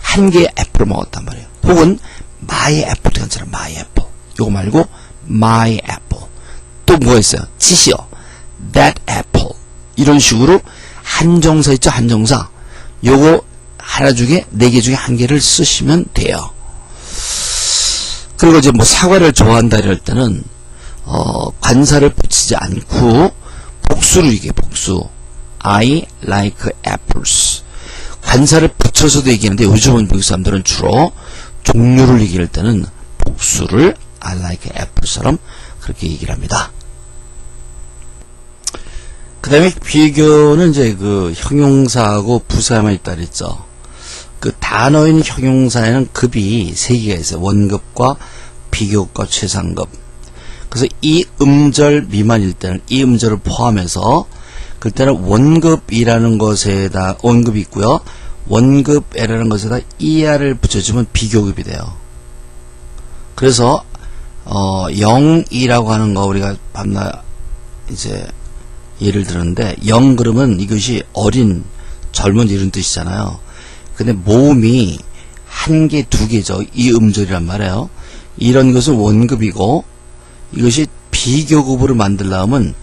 한 개의 애플을 먹었단 말이에요. 혹은 my apple 괜찮아. my apple. 요거 말고 my apple. 또 뭐가 있어요? 지시어. that apple. 이런 식으로 한정사 있죠? 한정사. 요거 하나 중에 4개 중에 한 개를 쓰시면 돼요. 그리고 이제 뭐 사과를 좋아한다 이럴 때는 관사를 붙이지 않고 복수를 이게 복수. I like apples. 관사를 붙여서도 얘기하는데 요즘은 미국 사람들은 주로 종류를 얘기할 때는 복수를 I like apple처럼 그렇게 얘기를 합니다. 그 다음에 비교는 이제 그 형용사하고 부사만 있다 그랬죠. 그 단어인 형용사에는 급이 3개가 있어요. 원급과 비교급과 최상급. 그래서 이 음절 미만일 때는 이 음절을 포함해서 그때는 원급이라는 것에다 원급이 있고요. 원급에라는 것에다 er를 붙여주면 비교급이 돼요. 그래서 0이라고 하는 거 우리가 밤낮 이제 예를 들었는데 0 그러면 이것이 어린 젊은 이런 뜻이잖아요. 근데 모음이 1개, 2개죠. 이 음절이란 말이에요. 이런 것은 원급이고 이것이 비교급으로 만들려면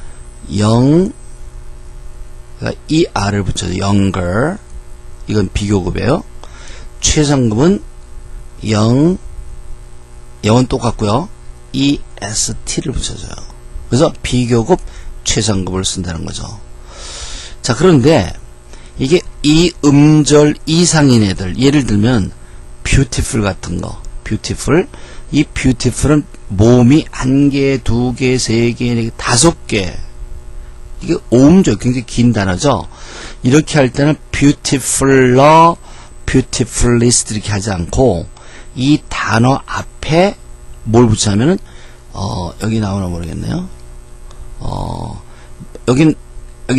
0 그러니까 이 r을 붙여서 younger 이건 비교급이에요. 최상급은 0은 똑같고요. est를 붙여줘요. 그래서 비교급 최상급을 쓴다는 거죠. 자, 그런데 이게 이 음절 이상인 애들 예를 들면 beautiful 같은 거 beautiful 이 beautiful은 모음이 1개, 2개, 3개, 4개, 5개 이게 5음절 굉장히 긴 단어죠. 이렇게 할 때는 beautifuler, beautifulist 이렇게 하지 않고 이 단어 앞에 뭘 붙이냐면은 여기 나오나 모르겠네요. 여긴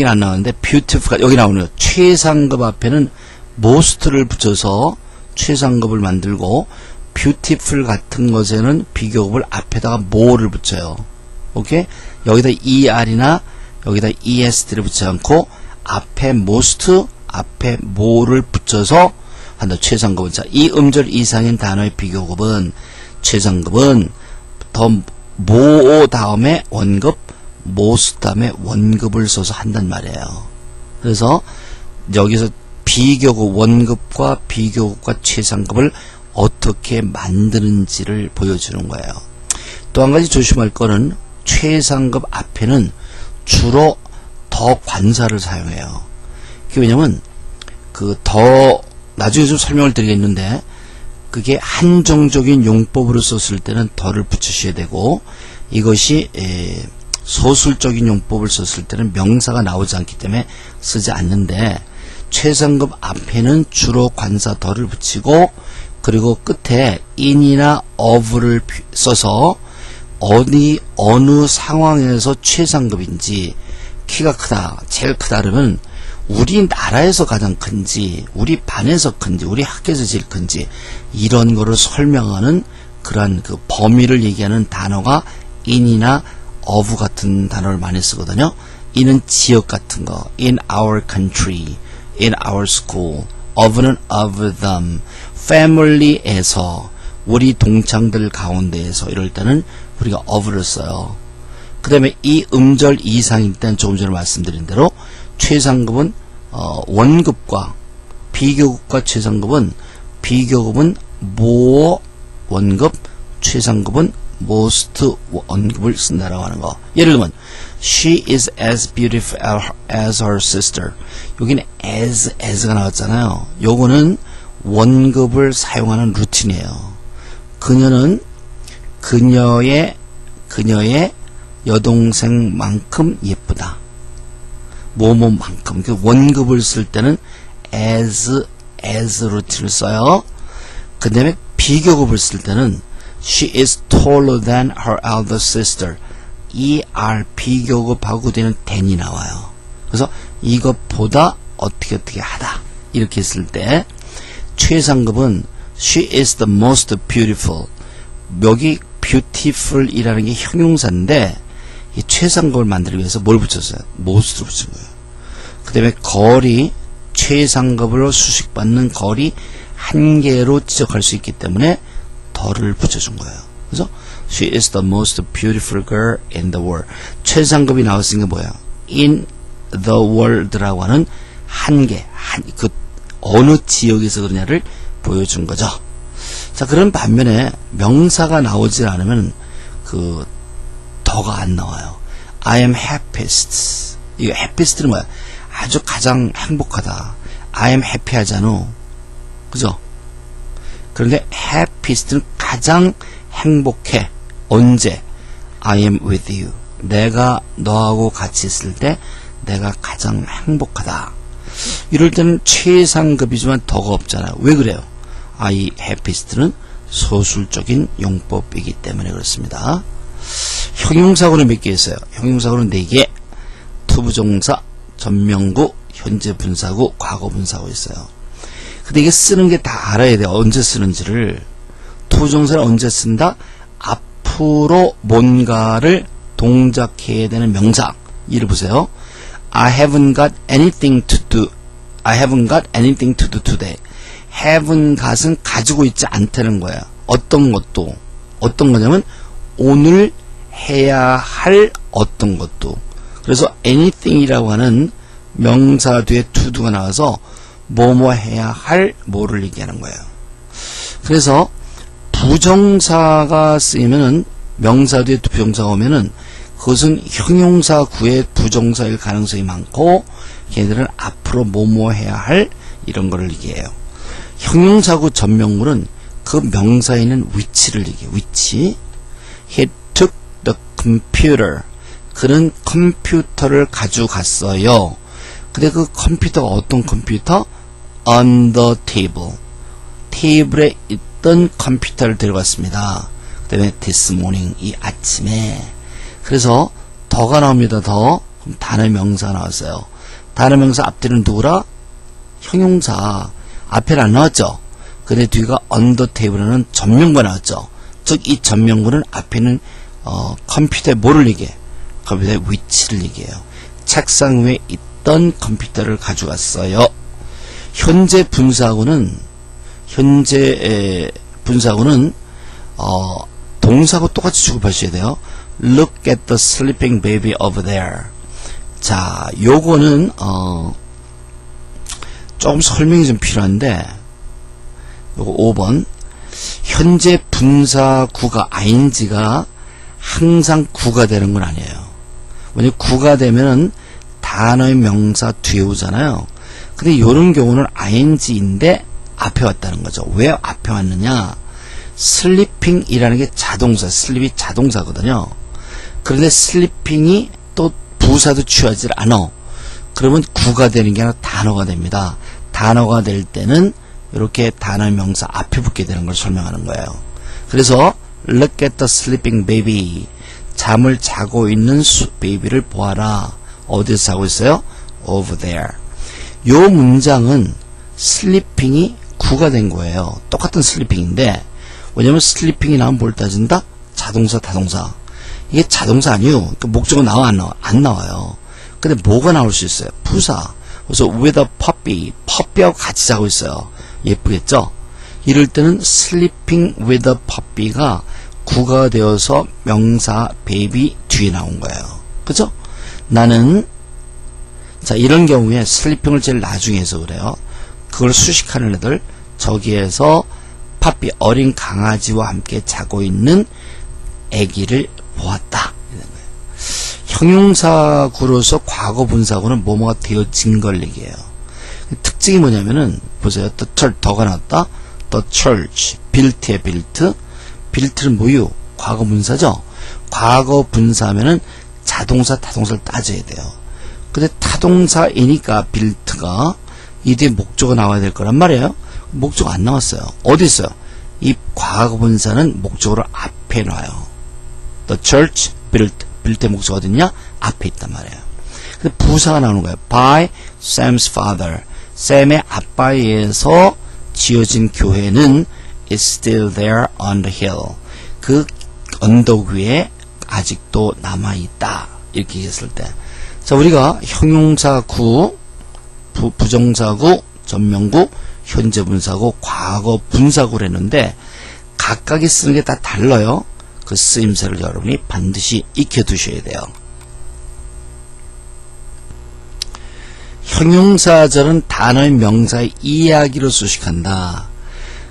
안 나오는데 beautiful가 여기 나오네요. 최상급 앞에는 most를 붙여서 최상급을 만들고 beautiful 같은 것에는 비교급을 앞에다가 more를 붙여요. 오케이? 여기다 er이나 여기다 est를 붙이지 않고 앞에 most, 앞에 more를 붙여서 한다. 최상급은 자, 이 음절 이상인 단어의 비교급은 최상급은 더 mo 다음에 원급 most 다음에 원급을 써서 한단 말이에요. 그래서 여기서 비교급 원급과 비교급과 최상급을 어떻게 만드는지를 보여주는 거예요. 또 한 가지 조심할 거는 최상급 앞에는 주로 더 관사를 사용해요. 그게 왜냐면 그 더 나중에 좀 설명을 드리겠는데 그게 한정적인 용법으로 썼을 때는 더를 붙이셔야 되고 이것이 소술적인 용법을 썼을 때는 명사가 나오지 않기 때문에 쓰지 않는데 최상급 앞에는 주로 관사 더를 붙이고 그리고 끝에 in이나 of를 써서 어느 상황에서 최상급인지 키가 크다, 제일 크다 그러면 우리나라에서 가장 큰지 우리 반에서 큰지 우리 학교에서 제일 큰지 이런 거를 설명하는 그러한 그 범위를 얘기하는 단어가 in이나 of 같은 단어를 많이 쓰거든요. in은 지역 같은 거 in our country, in our school of는 of them family에서 우리 동창들 가운데에서 이럴 때는 우리가 of를 써요. 그 다음에 이 음절 이상일 때는 조금 전에 말씀드린 대로 최상급은 원급과 비교급과 최상급은 비교급은 more 원급 최상급은 most 원급을 쓴다라고 하는 거. 예를 들면 she is as beautiful as her sister. 여기는 as가 나왔잖아요. 요거는 원급을 사용하는 루틴이에요. 그녀는 그녀의 여동생만큼 예쁘다. 뭐뭐만큼. 그 원급을 쓸 때는 as 루틴을 써요. 그 다음에 비교급을 쓸 때는 she is taller than her elder sister. 비교급하고 되는 than이 나와요. 그래서 이것보다 어떻게 하다. 이렇게 했을 때 최상급은 she is the most beautiful. 여기 beautiful 이라는 게 형용사인데 이 최상급을 만들기 위해서 뭘 붙였어요? most를 붙인 거예요. 그 다음에 거리, 최상급으로 수식받는 거리 한 개로 지적할 수 있기 때문에 더를 붙여준 거예요. 그래서 she is the most beautiful girl in the world. 최상급이 나왔으니까 뭐야? in the world라고 하는 한 개, 그 어느 지역에서 그러냐를 보여준 거죠. 자, 그런 반면에 명사가 나오지 않으면 그 더가 안 나와요. I am happiest. 이거 happiest는 뭐야? 아주 가장 행복하다. I am happy 하잖아. 그죠? 그런데 happiest는 가장 행복해. 언제? I am with you. 내가 너하고 같이 있을 때 내가 가장 행복하다. 이럴 때는 최상급이지만 더가 없잖아요. 왜 그래요? I happiest는 소술적인 용법이기 때문에 그렇습니다. 형용사구는 몇 개 있어요? 형용사구는 4개. 투부정사, 전명구, 현재 분사구, 과거 분사구 있어요. 근데 이게 쓰는 게 다 알아야 돼요. 언제 쓰는지를. 투부정사를 언제 쓴다? 앞으로 뭔가를 동작해야 되는 명사. 이를 보세요. I haven't got anything to do. I haven't got anything to do today. haven't got은 가지고 있지 않다는 거야. 어떤 것도. 어떤 거냐면 오늘 해야 할 어떤 것도. 그래서 anything이라고 하는 명사 뒤에 to do가 나와서 뭐뭐 해야 할 뭐를 얘기하는 거예요. 그래서 부정사가 쓰이면은 명사 뒤에 부정사가 오면은 그것은 형용사구의 부정사일 가능성이 많고 걔네들은 앞으로 뭐뭐 해야 할 이런 거를 얘기해요. 형용사구 전명구는 그 명사에 있는 위치를 얘기해요. 위치. He took the computer. 그는 컴퓨터를 가져갔어요. 근데 그 컴퓨터가 어떤 컴퓨터? On the table. 테이블에 있던 컴퓨터를 데려갔습니다. 그 다음에 this morning. 이 아침에. 그래서 더가 나옵니다. 더. 그럼 단어 명사 나왔어요. 단어 명사 앞뒤는 누구라? 형용사. 앞에는 안 나왔죠. 근데 뒤가 on the table은 전명구가 나왔죠. 즉 이 전명구는 앞에는 컴퓨터에 뭐를 얘기해? 컴퓨터의 위치를 얘기해요. 책상 위에 있던 컴퓨터를 가져갔어요. 현재 분사구는 동사하고 똑같이 취급하셔야 돼요. Look at the sleeping baby over there. 자, 요거는 조금 설명이 좀 필요한데 요거 5번. 현재 분사구가 ing가 항상 구가 되는 건 아니에요. 왜냐면 구가 되면은 단어의 명사 뒤에 오잖아요. 근데 이런 경우는 ing인데 앞에 왔다는 거죠. 왜 앞에 왔느냐? sleeping이라는 게 자동사, sleep이 자동사거든요. 그런데 sleeping이 또 부사도 취하지 않아. 그러면 구가 되는 게 아니라 단어가 됩니다. 단어가 될 때는 이렇게 단어의 명사 앞에 붙게 되는 걸 설명하는 거예요. 그래서 look at the sleeping baby. 잠을 자고 있는 베이비를 보아라. 어디서 자고 있어요? over there. 요 문장은 sleeping이 구가 된 거예요. 똑같은 sleeping인데 왜냐면 sleeping이 나오면 뭘 따진다? 자동사, 타동사. 이게 자동사 아니에요. 그러니까 목적은 나와 안 나와? 안 나와요. 근데 뭐가 나올 수 있어요? 부사. 그래서 with a puppy, 퍼피하고 같이 자고 있어요. 예쁘겠죠? 이럴 때는 sleeping with a puppy가 구가 되어서 명사 baby 뒤에 나온 거예요. 그죠? 나는 자 이런 경우에 sleeping을 제일 나중에 해서 그래요. 그걸 수식하는 애들 저기에서 puppy 어린 강아지와 함께 자고 있는 아기를 보았다. 형용사구로서 과거 분사구는 뭐뭐가 되어진 걸 얘기해요. 특징이 뭐냐면은 보세요. 더가 나왔다. The church, built의 built. built는 뭐요? 과거 분사죠. 과거 분사하면은 자동사, 타동사를 따져야 돼요. 근데 타동사이니까 built가 이 뒤에 목적어 나와야 될 거란 말이에요. 목적어 안 나왔어요. 어디 있어요? 이 과거 분사는 목적어를 앞에 놔요. The church built. built의 목적어 어딨냐? 앞에 있단 말이에요. 근데 부사가 나오는 거예요. By Sam's father. 샘의 아빠에 의해서 지어진 교회는 is still there on the hill. 그 언덕 위에 아직도 남아있다. 이렇게 얘기했을 때. 자, 우리가 형용사구, 부정사구, 전명구, 현재 분사구, 과거 분사구를 했는데 각각이 쓰는 게 다 달라요. 그 쓰임새를 여러분이 반드시 익혀두셔야 돼요. 형용사절은 단어의 명사의 이야기로 수식한다.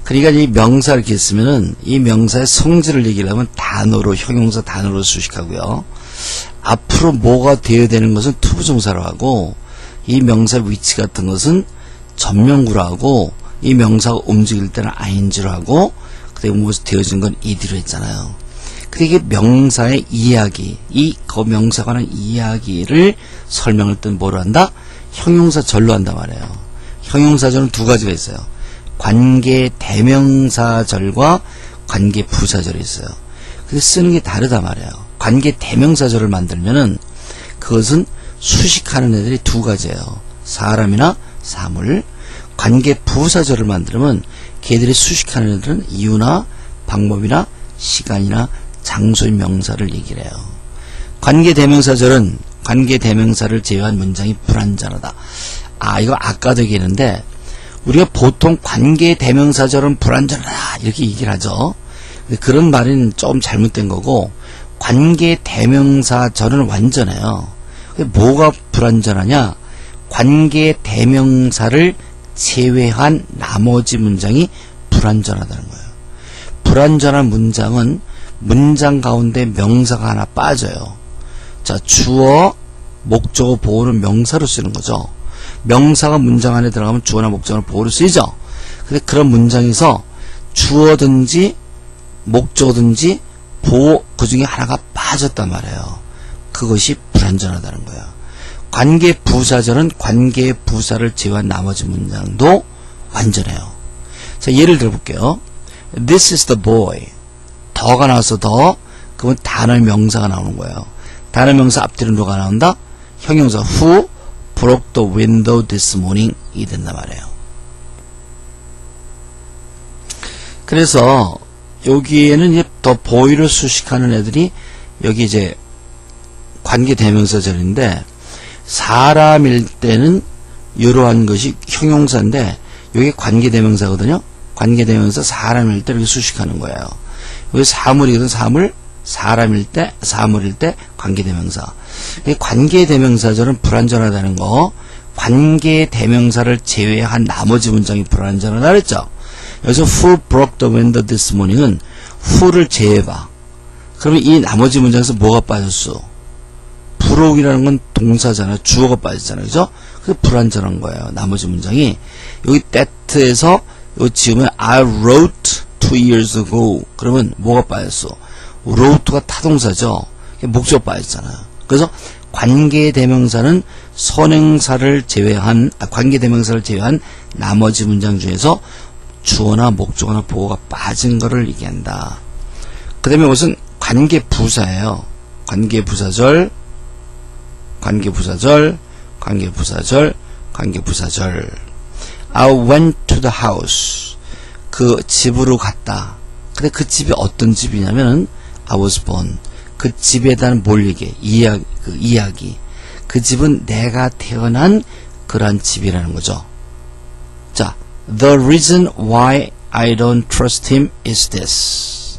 그러니까 이 명사를 이렇게 쓰면은 이 명사의 성질을 얘기하려면 단어로, 형용사 단어로 수식하고요. 앞으로 뭐가 되어야 되는 것은 투부정사로 하고 이 명사의 위치 같은 것은 전명구로 하고 이 명사가 움직일 때는 ing로 하고 그다음에 무엇이 되어진 건 ed로 했잖아요. 근데 이게 명사의 이야기, 그 명사에 관한 이야기를 설명할 때는 뭐로 한다? 형용사절로 한단 말이에요. 형용사절은 두 가지가 있어요. 관계 대명사절과 관계 부사절이 있어요. 근데 쓰는 게 다르단 말이에요. 관계 대명사절을 만들면은 그것은 수식하는 애들이 두 가지예요. 사람이나 사물. 관계 부사절을 만들면 걔들이 수식하는 애들은 이유나 방법이나 시간이나 장소의 명사를 얘기를 해요. 관계 대명사절은 관계 대명사를 제외한 문장이 불완전하다. 이거 아까도 얘기했는데 우리가 보통 관계 대명사절은 불완전하다 이렇게 얘기를 하죠. 근데 그런 말은 좀 잘못된 거고 관계 대명사절은 완전해요. 뭐가 불완전하냐? 관계 대명사를 제외한 나머지 문장이 불완전하다는 거예요. 불완전한 문장은 문장 가운데 명사가 하나 빠져요. 자, 주어, 목적어, 보어는 명사로 쓰는 거죠. 명사가 문장 안에 들어가면 주어나 목적어나 보어로 쓰이죠. 근데 그런 문장에서 주어든지 목적어든지 보어 그 중에 하나가 빠졌단 말이에요. 그것이 불완전하다는 거예요. 관계 부사절은 관계 부사를 제외한 나머지 문장도 완전해요. 자, 예를 들어 볼게요. This is the boy. 더가 나와서 더, 그러면 단어의 명사가 나오는 거예요. 단어 명사 앞뒤로 누가 나온다? 형용사 who broke the window this morning 이 된단 말이에요. 그래서 여기에는 이제 더 boy를 수식하는 애들이 여기 이제 관계 대명사절인데 사람일 때는 이러한 것이 형용사인데 여기 관계 대명사거든요. 관계 대명사 사람일 때 이렇게 수식하는 거예요. 여기 사물이거든. 사물. 사람일 때, 사물일 때 관계 대명사. 관계 대명사절은 불완전하다는 거. 관계 대명사를 제외한 나머지 문장이 불완전하다 그랬죠. 여기서 who broke the window this morning은 who를 제외해봐. 그러면 이 나머지 문장에서 뭐가 빠졌어? broke이라는 건 동사잖아요. 주어가 빠졌잖아요. 그죠? 그게 불완전한 거예요. 나머지 문장이. 여기 that에서 이거 지으면 I wrote 2 years ago. 그러면 뭐가 빠졌어? wrote가 타동사죠. 목적 빠졌잖아요. 그래서 관계 대명사는 선행사를 제외한 관계 대명사를 제외한 나머지 문장 중에서 주어나 목적어나 보어가 빠진 거를 얘기한다. 그 다음에 이것은 관계 부사예요. 관계 부사절, 관계 부사절, 관계 부사절, 관계 부사절. I went to the house. 그 집으로 갔다. 근데 그 집이 어떤 집이냐면은 I was born. 그 집에 대한 뭘 얘기해? 이야기. 그 집은 내가 태어난 그런 집이라는 거죠. 자, the reason why I don't trust him is this.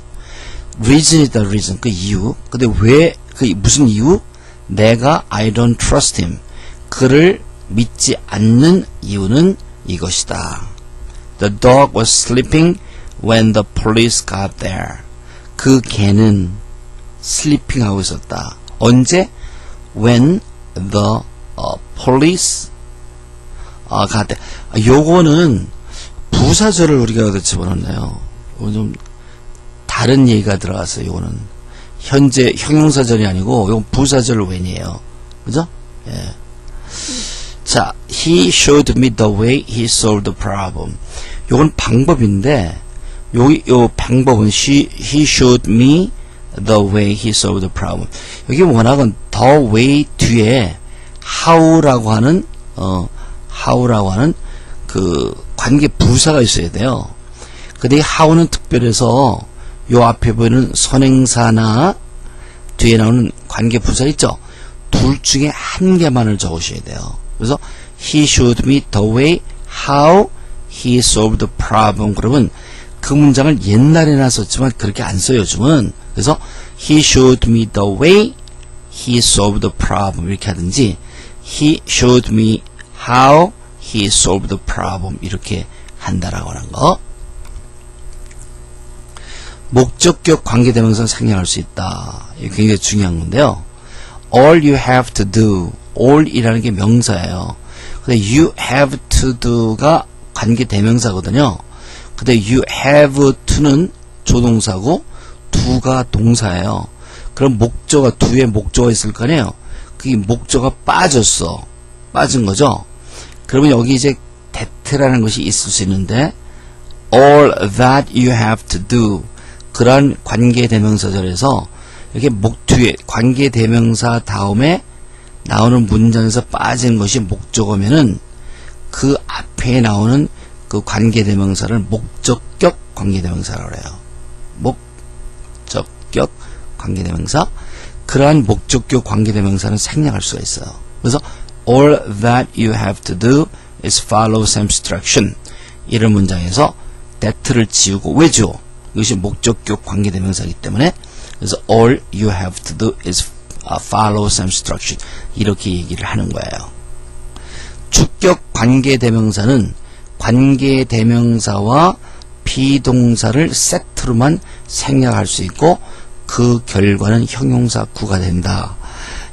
reason이 the reason. 그 이유. 근데 왜, 그 무슨 이유? 내가 I don't trust him. 그를 믿지 않는 이유는 이것이다. The dog was sleeping when the police got there. 그 개는 sleeping 하고 있었다. 언제? When the police got there. 요거는 부사절을 우리가 여기다 집어넣네요. 좀 다른 얘기가 들어갔어요. 요거는 현재 형용사절이 아니고 이건 부사절 웬이에요. 그죠? 예. 자, he showed me the way he solved the problem. 요건 방법인데 요 방법은 he showed me the way he solved the problem. 여기 워낙은 the way 뒤에 how라고 하는 그 관계 부사가 있어야 돼요. 근데 이 how는 특별해서 요 앞에 보이는 선행사나 뒤에 나오는 관계 부사 있죠? 둘 중에 한 개만을 적으셔야 돼요. 그래서 he showed me the way how he solved the problem. 그러면 그 문장을 옛날에나 썼지만 그렇게 안 써요, 요즘은. 그래서 he showed me the way he solved the problem 이렇게 하든지 he showed me how he solved the problem 이렇게 한다라고 하는 거. 목적격 관계대명사는 상징할 수 있다. 이게 굉장히 중요한 건데요. All you have to do. all이라는 게 명사예요. 근데 you have to do가 관계 대명사거든요. 근데 you have to는 조동사고 do가 동사예요. 그럼 목적어, do에 목적어가 있을 거 아니에요. 그게 목적어가 빠졌어. 빠진 거죠. 그러면 여기 이제 that라는 것이 있을 수 있는데 all that you have to do 그런 관계대명사절에서 이렇게 목 뒤에 관계대명사 다음에 나오는 문장에서 빠진 것이 목적어면은 그 앞에 나오는 그 관계대명사를 목적격 관계대명사라고 해요. 목적격 관계대명사. 그러한 목적격 관계대명사는 생략할 수가 있어요. 그래서 all that you have to do is follow some instruction. 이런 문장에서 that를 지우고 왜 지워? 이것이 목적격 관계대명사이기 때문에 그래서 all you have to do is follow some instruction. 이렇게 얘기를 하는 거예요. 주격 관계대명사는 관계대명사와 비동사를 세트로만 생략할 수 있고 그 결과는 형용사 구가 된다.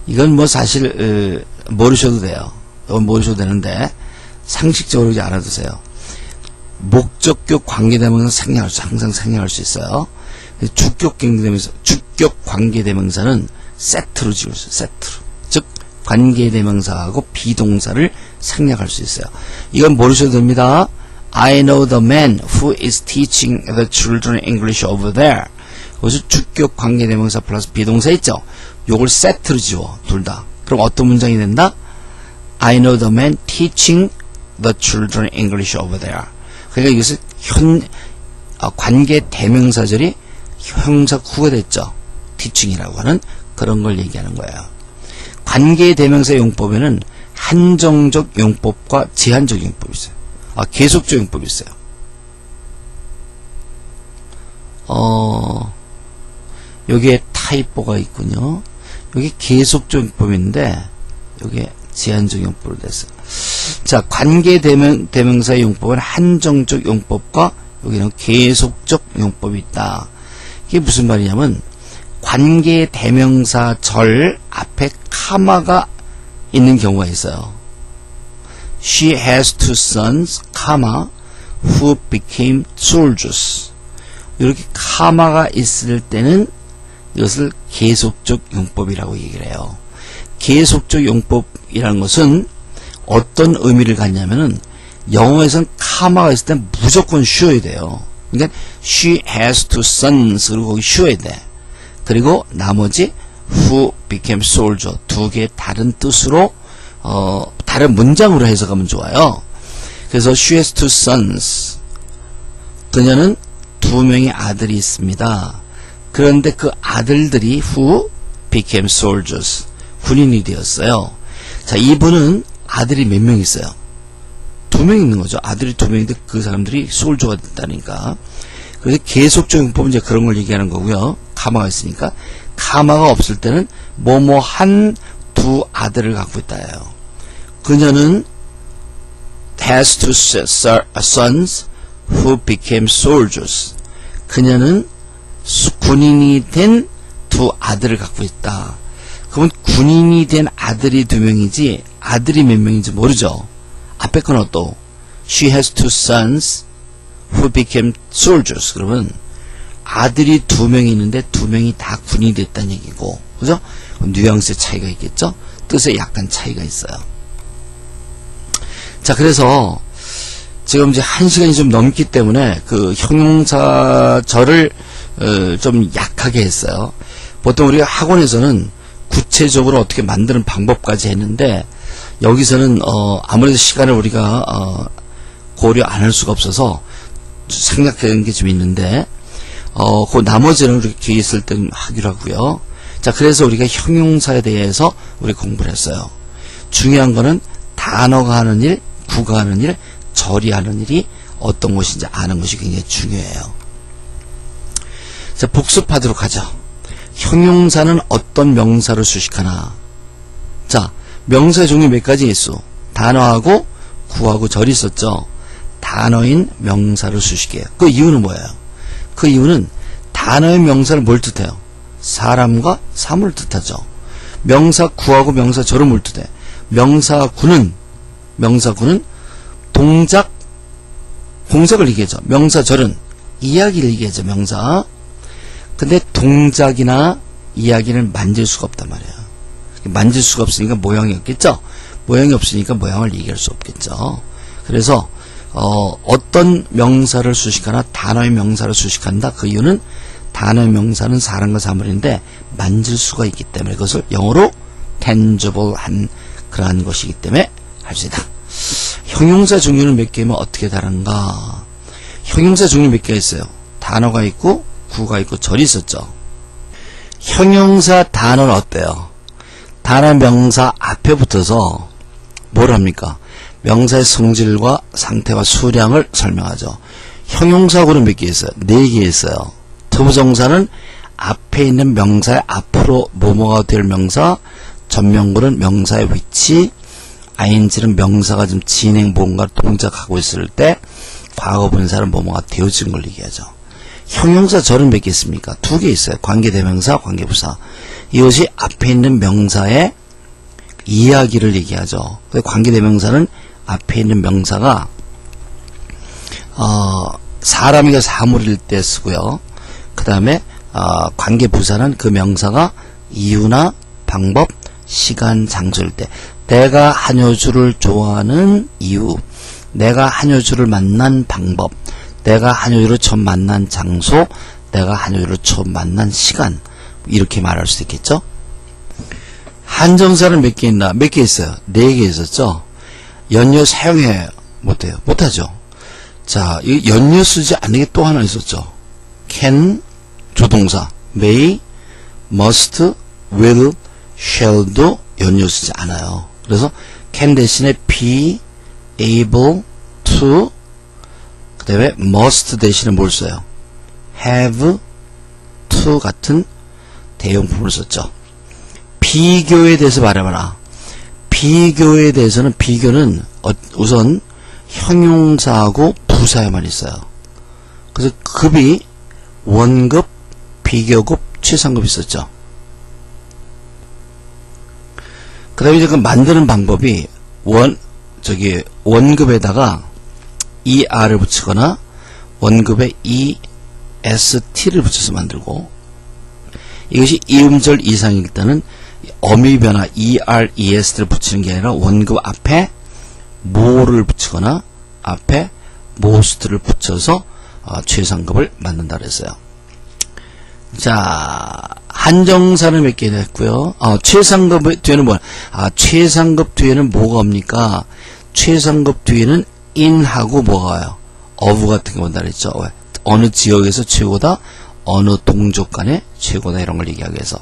이건 뭐 사실 모르셔도 돼요. 모르셔도 되는데 상식적으로 이제 알아두세요. 목적격 관계대명사 항상 생략할 수 있어요. 주격 관계대명사는 세트로 지을 수 있어요. 세트로. 즉 관계대명사하고 비동사를 생략할 수 있어요. 이건 모르셔도 됩니다. I know the man who is teaching the children English over there. 여기서 주격 관계대명사 플러스 비동사 있죠? 요걸 세트로 지워. 둘 다. 그럼 어떤 문장이 된다? I know the man teaching the children English over there. 그러니까 이것은 관계대명사절이 형용사 구가 됐죠. teaching이라고 하는 그런 걸 얘기하는 거예요. 관계대명사 용법에는 한정적 용법과 제한적 용법이 있어요. 계속적 용법이 있어요. 여기에 타이포가 있군요. 여기 계속적 용법인데 여기에 제한적 용법으로 됐어요. 자, 관계대명사의 용법은 한정적 용법과 여기는 계속적 용법이 있다. 이게 무슨 말이냐면 관계대명사절 앞에 카마가 있는 경우가 있어요. She has two sons, who became soldiers. 이렇게 카마가 있을 때는 이것을 계속적 용법이라고 얘기를 해요. 계속적 용법이라는 것은 어떤 의미를 갖냐면은 영어에서는 카마가 있을 때 무조건 쉬어야 돼요. 그러니까 she has two sons 그리고 거기 쉬어야 돼. 그리고 나머지 who became soldier 두 개의 다른 뜻으로 다른 문장으로 해석하면 좋아요. 그래서 she has two sons 그녀는 두 명의 아들이 있습니다. 그런데 그 아들들이 who became soldiers 군인이 되었어요. 자, 이분은 아들이 몇 명 있어요? 두 명 있는 거죠. 아들이 두 명인데 그 사람들이 솔저가 됐다니까. 그래서 계속적 용법은 이제 그런 걸 얘기하는 거고요. 카마가 있으니까. 카마가 없을 때는 뭐뭐 한 두 아들을 갖고 있다예요. 그녀는 has two sons who became soldiers. 그녀는 군인이 된 두 아들을 갖고 있다. 그러면 군인이 된 아들이 두 명이지 아들이 몇 명인지 모르죠. 앞에 거는 또 she has two sons who became soldiers. 그러면 아들이 두 명이 있는데 두 명이 다 군인이 됐다는 얘기고, 그죠? 뉘앙스의 차이가 있겠죠? 뜻에 약간 차이가 있어요. 자, 그래서 지금 이제 1시간이 좀 넘기 때문에 그 형용사절을 좀 약하게 했어요. 보통 우리가 학원에서는 구체적으로 어떻게 만드는 방법까지 했는데 여기서는 아무래도 시간을 우리가 고려 안 할 수가 없어서 생략되는 게 좀 있는데 그 나머지는 우리 기회 있을 때 하기로 하고요. 자, 그래서 우리가 형용사에 대해서 우리 공부를 했어요. 중요한 거는 단어가 하는 일, 구가 하는 일, 절이 하는 일이 어떤 것인지 아는 것이 굉장히 중요해요. 자, 복습하도록 하죠. 형용사는 어떤 명사를 수식하나. 자, 명사의 종류 몇 가지 있어? 단어하고 구하고 절이 있었죠. 단어인 명사를 수식해요. 그 이유는 뭐예요? 그 이유는 단어의 명사를 뭘 뜻해요? 사람과 사물을 뜻하죠. 명사 구하고 명사 절은 뭘 뜻해? 명사 구는 명사구는 동작, 공작을 얘기하죠. 명사절은 이야기를 얘기하죠. 명사. 근데 동작이나 이야기는 만질 수가 없단 말이에요. 만질 수가 없으니까 모양이 없겠죠. 모양이 없으니까 모양을 얘기할 수 없겠죠. 그래서 어떤 명사를 수식하나 단어의 명사를 수식한다. 그 이유는 단어의 명사는 사람과 사물인데 만질 수가 있기 때문에 그것을 영어로 tangible한 그러한 것이기 때문에 할 수 있다. 형용사 종류는 몇 개면 어떻게 다른가? 형용사 종류 몇 개가 있어요. 단어가 있고 구가 있고 절이 있었죠. 형용사 단어는 어때요? 단어 명사 앞에 붙어서 뭘 합니까? 명사의 성질과 상태와 수량을 설명하죠. 형용사구는 몇 개 있어요? 4개 있어요. 투부정사는 앞에 있는 명사의 앞으로 뭐뭐가 될 명사, 전명구는 명사의 위치, ing는 명사가 지금 진행 뭔가 동작하고 있을 때 과거 분사는 뭐뭐가 되어진 걸 얘기하죠. 형용사 절은 몇 개 있습니까? 2개 있어요. 관계대명사, 관계부사. 이것이 앞에 있는 명사의 이야기를 얘기하죠. 관계대명사는 앞에 있는 명사가 사람이가 사물일 때 쓰고요. 그 다음에 관계부사는 그 명사가 이유나 방법, 시간, 장소일 때 내가 한효주를 좋아하는 이유, 내가 한효주를 만난 방법, 내가 한효주를 처음 만난 장소, 내가 한효주를 처음 만난 시간, 이렇게 말할 수도 있겠죠. 한정사는 몇 개 있나? 몇 개 있어요? 4개 있었죠. 연료 사용해 못해요? 못하죠. 자, 이 연료 쓰지 않는 게 또 하나 있었죠. can 조동사, may, must, will, shall도 연료 쓰지 않아요. 그래서 can 대신에 be, able, to, 그 다음에 must 대신에 뭘 써요? have, to 같은 대용품을 썼죠. 비교에 대해서 말해봐라. 비교에 대해서는 비교는 우선 형용사하고 부사에만 있어요. 그래서 급이 원급, 비교급, 최상급 있었죠. 그 다음에 이제 그 만드는 방법이 원급에다가 er을 붙이거나 원급에 est를 붙여서 만들고, 이것이 이음절 이상일 때는 어미 변화 est를 붙이는 게 아니라 원급 앞에 more를 붙이거나 앞에 most를 붙여서 최상급을 만든다 그랬어요. 자, 한정사는 몇 개 됐고요. 최상급 뒤에는 뭐야? 최상급 뒤에는 뭐가 옵니까? 최상급 뒤에는 in하고 뭐가 와요? of 같은 게 온다 그랬죠. 어느 지역에서 최고다, 어느 동족 간에 최고다, 이런 걸 얘기하기 위해서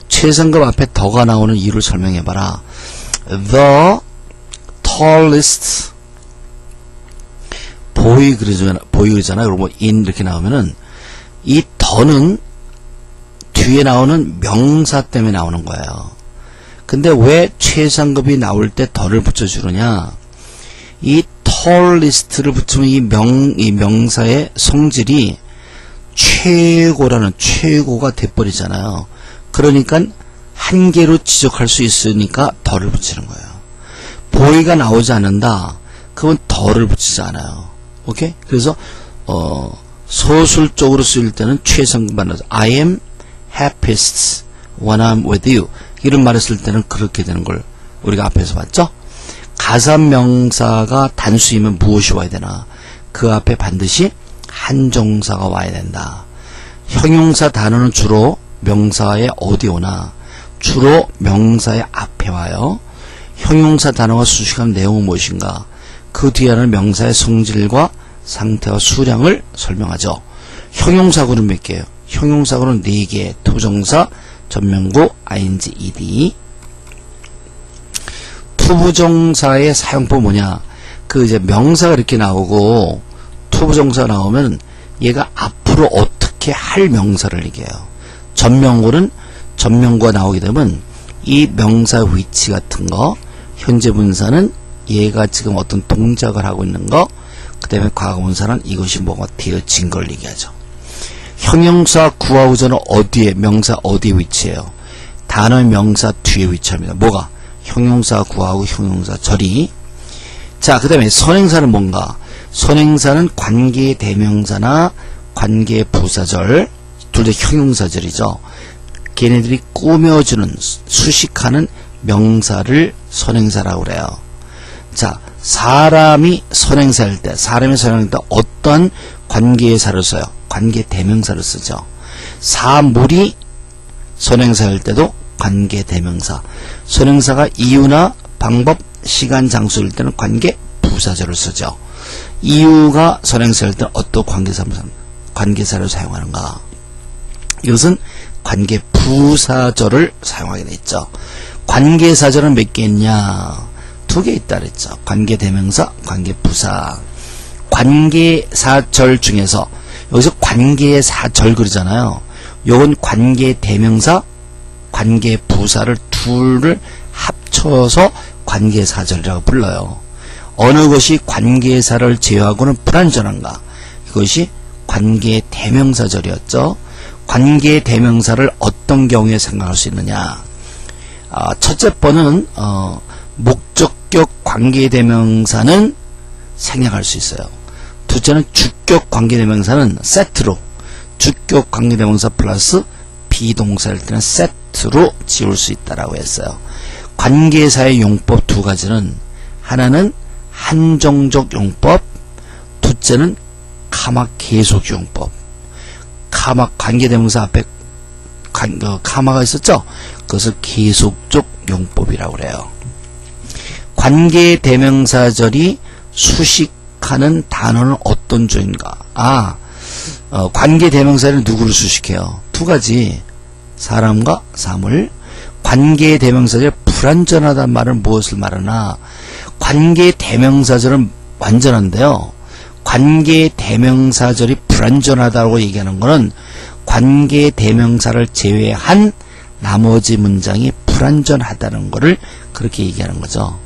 최상급 앞에 더가 나오는 이유를 설명해봐라. The tallest boy 그러잖아요. 그리고 in 이렇게 나오면은 이 더는 뒤에 나오는 명사 때문에 나오는 거예요. 근데 왜 최상급이 나올 때 더를 붙여주느냐? 이 tallest를 붙이면 이 명사의 성질이 최고라는 최고가 돼버리잖아요. 그러니까 한 개로 지적할 수 있으니까 더를 붙이는 거예요. boy가 나오지 않는다. 그건 더를 붙이지 않아요. 오케이? 그래서 소술적으로 쓰일 때는 최상급만 나죠. I am happiest when I'm with you. 이런 말을 쓸 때는 그렇게 되는 걸 우리가 앞에서 봤죠? 가산명사가 단수이면 무엇이 와야 되나? 그 앞에 반드시 한정사가 와야 된다. 형용사 단어는 주로 명사의 어디 오나? 주로 명사의 앞에 와요. 형용사 단어가 수식한 내용은 무엇인가? 그 뒤에는 명사의 성질과 상태와 수량을 설명하죠. 형용사구는 몇 개예요? 형용사구는 4개. 투부정사, 전명구, ing, ed. 투부정사의 사용법 뭐냐? 이제 명사가 이렇게 나오고 투부정사 나오면 얘가 앞으로 어떻게 할 명사를 얘기해요. 전명구는 전명구가 나오게 되면 이 명사 위치 같은 거, 현재 분사는 얘가 지금 어떤 동작을 하고 있는 거, 그 다음에 과거 분사는 이것이 뭐가 되어진 걸 얘기하죠. 형용사 구하고 저는 어디에, 명사 어디에 위치해요? 단어의 명사 뒤에 위치합니다. 뭐가? 형용사 구하고 형용사 절이. 자, 그 다음에 선행사는 뭔가? 선행사는 관계대명사나 관계부사절, 둘 다 형용사절이죠. 걔네들이 꾸며주는, 수식하는 명사를 선행사라고 그래요. 자, 사람이 선행사일 때, 사람이 선행할 때 어떤 관계사를 써요? 관계대명사를 쓰죠. 사물이 선행사일 때도 관계대명사. 선행사가 이유나 방법, 시간, 장소일 때는 관계부사절을 쓰죠. 이유가 선행사일 때는 어떤 관계사를 사용하는가? 이것은 관계부사절을 사용하게 됐죠. 관계사절은 몇 개 있냐? 2개 있다 그랬죠. 관계대명사, 관계부사. 관계사절 중에서 여기서 관계사절 그러잖아요. 요건 관계대명사, 관계부사를 둘을 합쳐서 관계사절이라고 불러요. 어느 것이 관계사를 제외하고는 불완전한가? 그것이 관계대명사절이었죠. 관계대명사를 어떤 경우에 생각할 수 있느냐? 첫째 번은 목적격 관계대명사는 생략할 수 있어요. 둘째는 주격 관계대명사는 세트로, 주격 관계대명사 플러스 비동사일 때는 세트로 지울 수 있다라고 했어요. 관계사의 용법 2가지는 하나는 한정적 용법, 둘째는 카마 계속 용법. 카마 관계대명사 앞에 카마가 있었죠? 그것을 계속적 용법이라고 그래요. 관계대명사절이 수식하는 단어는 어떤 조인가? 관계대명사는 누구를 수식해요? 2가지. 사람과 사물. 관계대명사절 불완전하다는 말은 무엇을 말하나? 관계대명사절은 완전한데요. 관계대명사절이 불완전하다고 얘기하는 것은 관계대명사를 제외한 나머지 문장이 불완전하다는 것을 그렇게 얘기하는 거죠.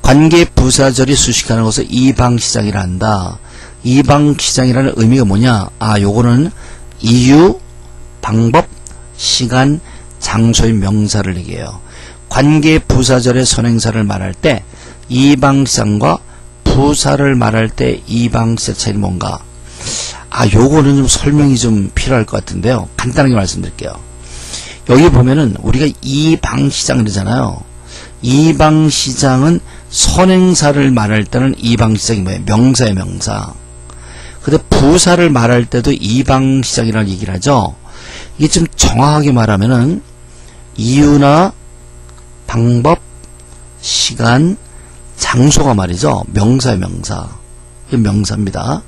관계부사절이 수식하는 것을 이방시장이라 한다. 이방시장이라는 의미가 뭐냐? 요거는 이유, 방법, 시간, 장소의 명사를 얘기해요. 관계부사절의 선행사를 말할 때 이방시장과 부사를 말할 때 이방시장 차이는 뭔가? 요거는 좀 설명이 좀 필요할 것 같은데요. 간단하게 말씀드릴게요. 여기 보면은 우리가 이방시장 그러잖아요. 이방시장은 선행사를 말할 때는 이방시장이 뭐예요? 명사의 명사. 근데 부사를 말할 때도 이방시장이라는 얘기를 하죠. 이게 좀 정확하게 말하면은 이유나 방법, 시간, 장소가 말이죠. 명사의 명사. 이게 명사입니다.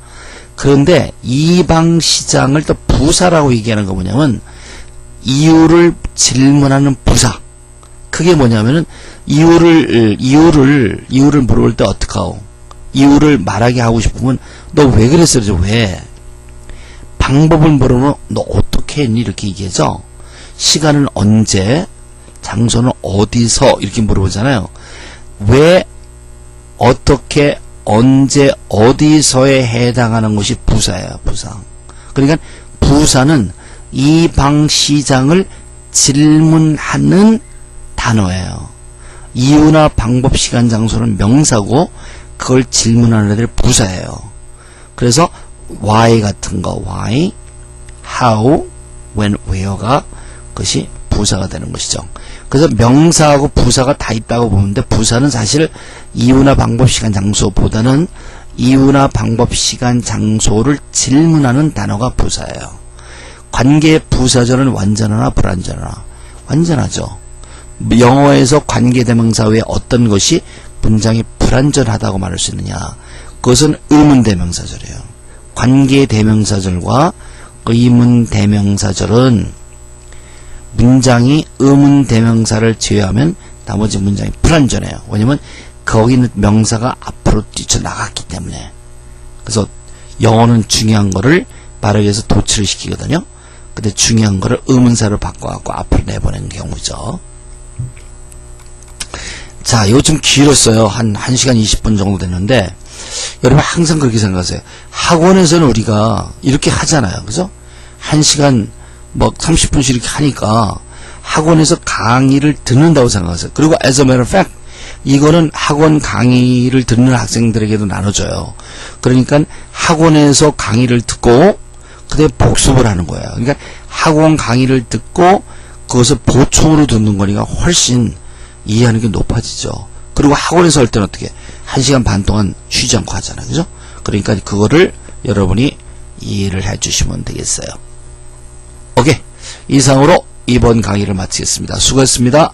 그런데 이방시장을 또 부사라고 얘기하는 거 뭐냐면 이유를 질문하는 부사. 그게 뭐냐면은 이유를 물어볼 때 어떡하오? 이유를 말하게 하고 싶으면 너 왜 그랬어? 왜? 방법을 물으면 너 어떻게 했니? 이렇게 얘기하죠. 시간은 언제? 장소는 어디서? 이렇게 물어보잖아요. 왜? 어떻게? 언제? 어디서에 해당하는 것이 부사예요. 부사. 그러니까 부사는 이방시장을 질문하는 단어예요. 이유나 방법, 시간, 장소는 명사고 그걸 질문하는 애들이 부사예요. 그래서 why 같은 거, why, how, when, where가 그것이 부사가 되는 것이죠. 그래서 명사하고 부사가 다 있다고 보는데 부사는 사실 이유나 방법, 시간, 장소보다는 이유나 방법, 시간, 장소를 질문하는 단어가 부사예요. 관계 부사절은 완전하나 불완전하나? 완전하죠. 영어에서 관계대명사 외에 어떤 것이 문장이 불완전하다고 말할 수 있느냐? 그것은 의문대명사절이에요. 관계대명사절과 의문대명사절은 문장이 의문대명사를 제외하면 나머지 문장이 불완전해요. 왜냐면 거기는 명사가 앞으로 뛰쳐나갔기 때문에. 그래서 영어는 중요한 거를 말하기 위해서 도치를 시키거든요. 근데 중요한 거를 의문사로 바꿔갖고 앞으로 내보내는 경우죠. 자, 이거 좀 길었어요. 한 1시간 20분 정도 됐는데, 여러분 항상 그렇게 생각하세요. 학원에서는 우리가 이렇게 하잖아요. 그죠? 1시간, 30분씩 이렇게 하니까 학원에서 강의를 듣는다고 생각하세요. 그리고 as a matter of fact, 이거는 학원 강의를 듣는 학생들에게도 나눠져요. 그러니까 학원에서 강의를 듣고 그다음에 복습을 하는 거예요. 그러니까 학원 강의를 듣고 그것을 보충으로 듣는 거니까 훨씬 이해하는 게 높아지죠. 그리고 학원에서 할 때는 어떻게 1시간 반 동안 쉬지 않고 하잖아요. 그죠? 그러니까 그거를 여러분이 이해를 해주시면 되겠어요. 오케이. 이상으로 이번 강의를 마치겠습니다. 수고했습니다.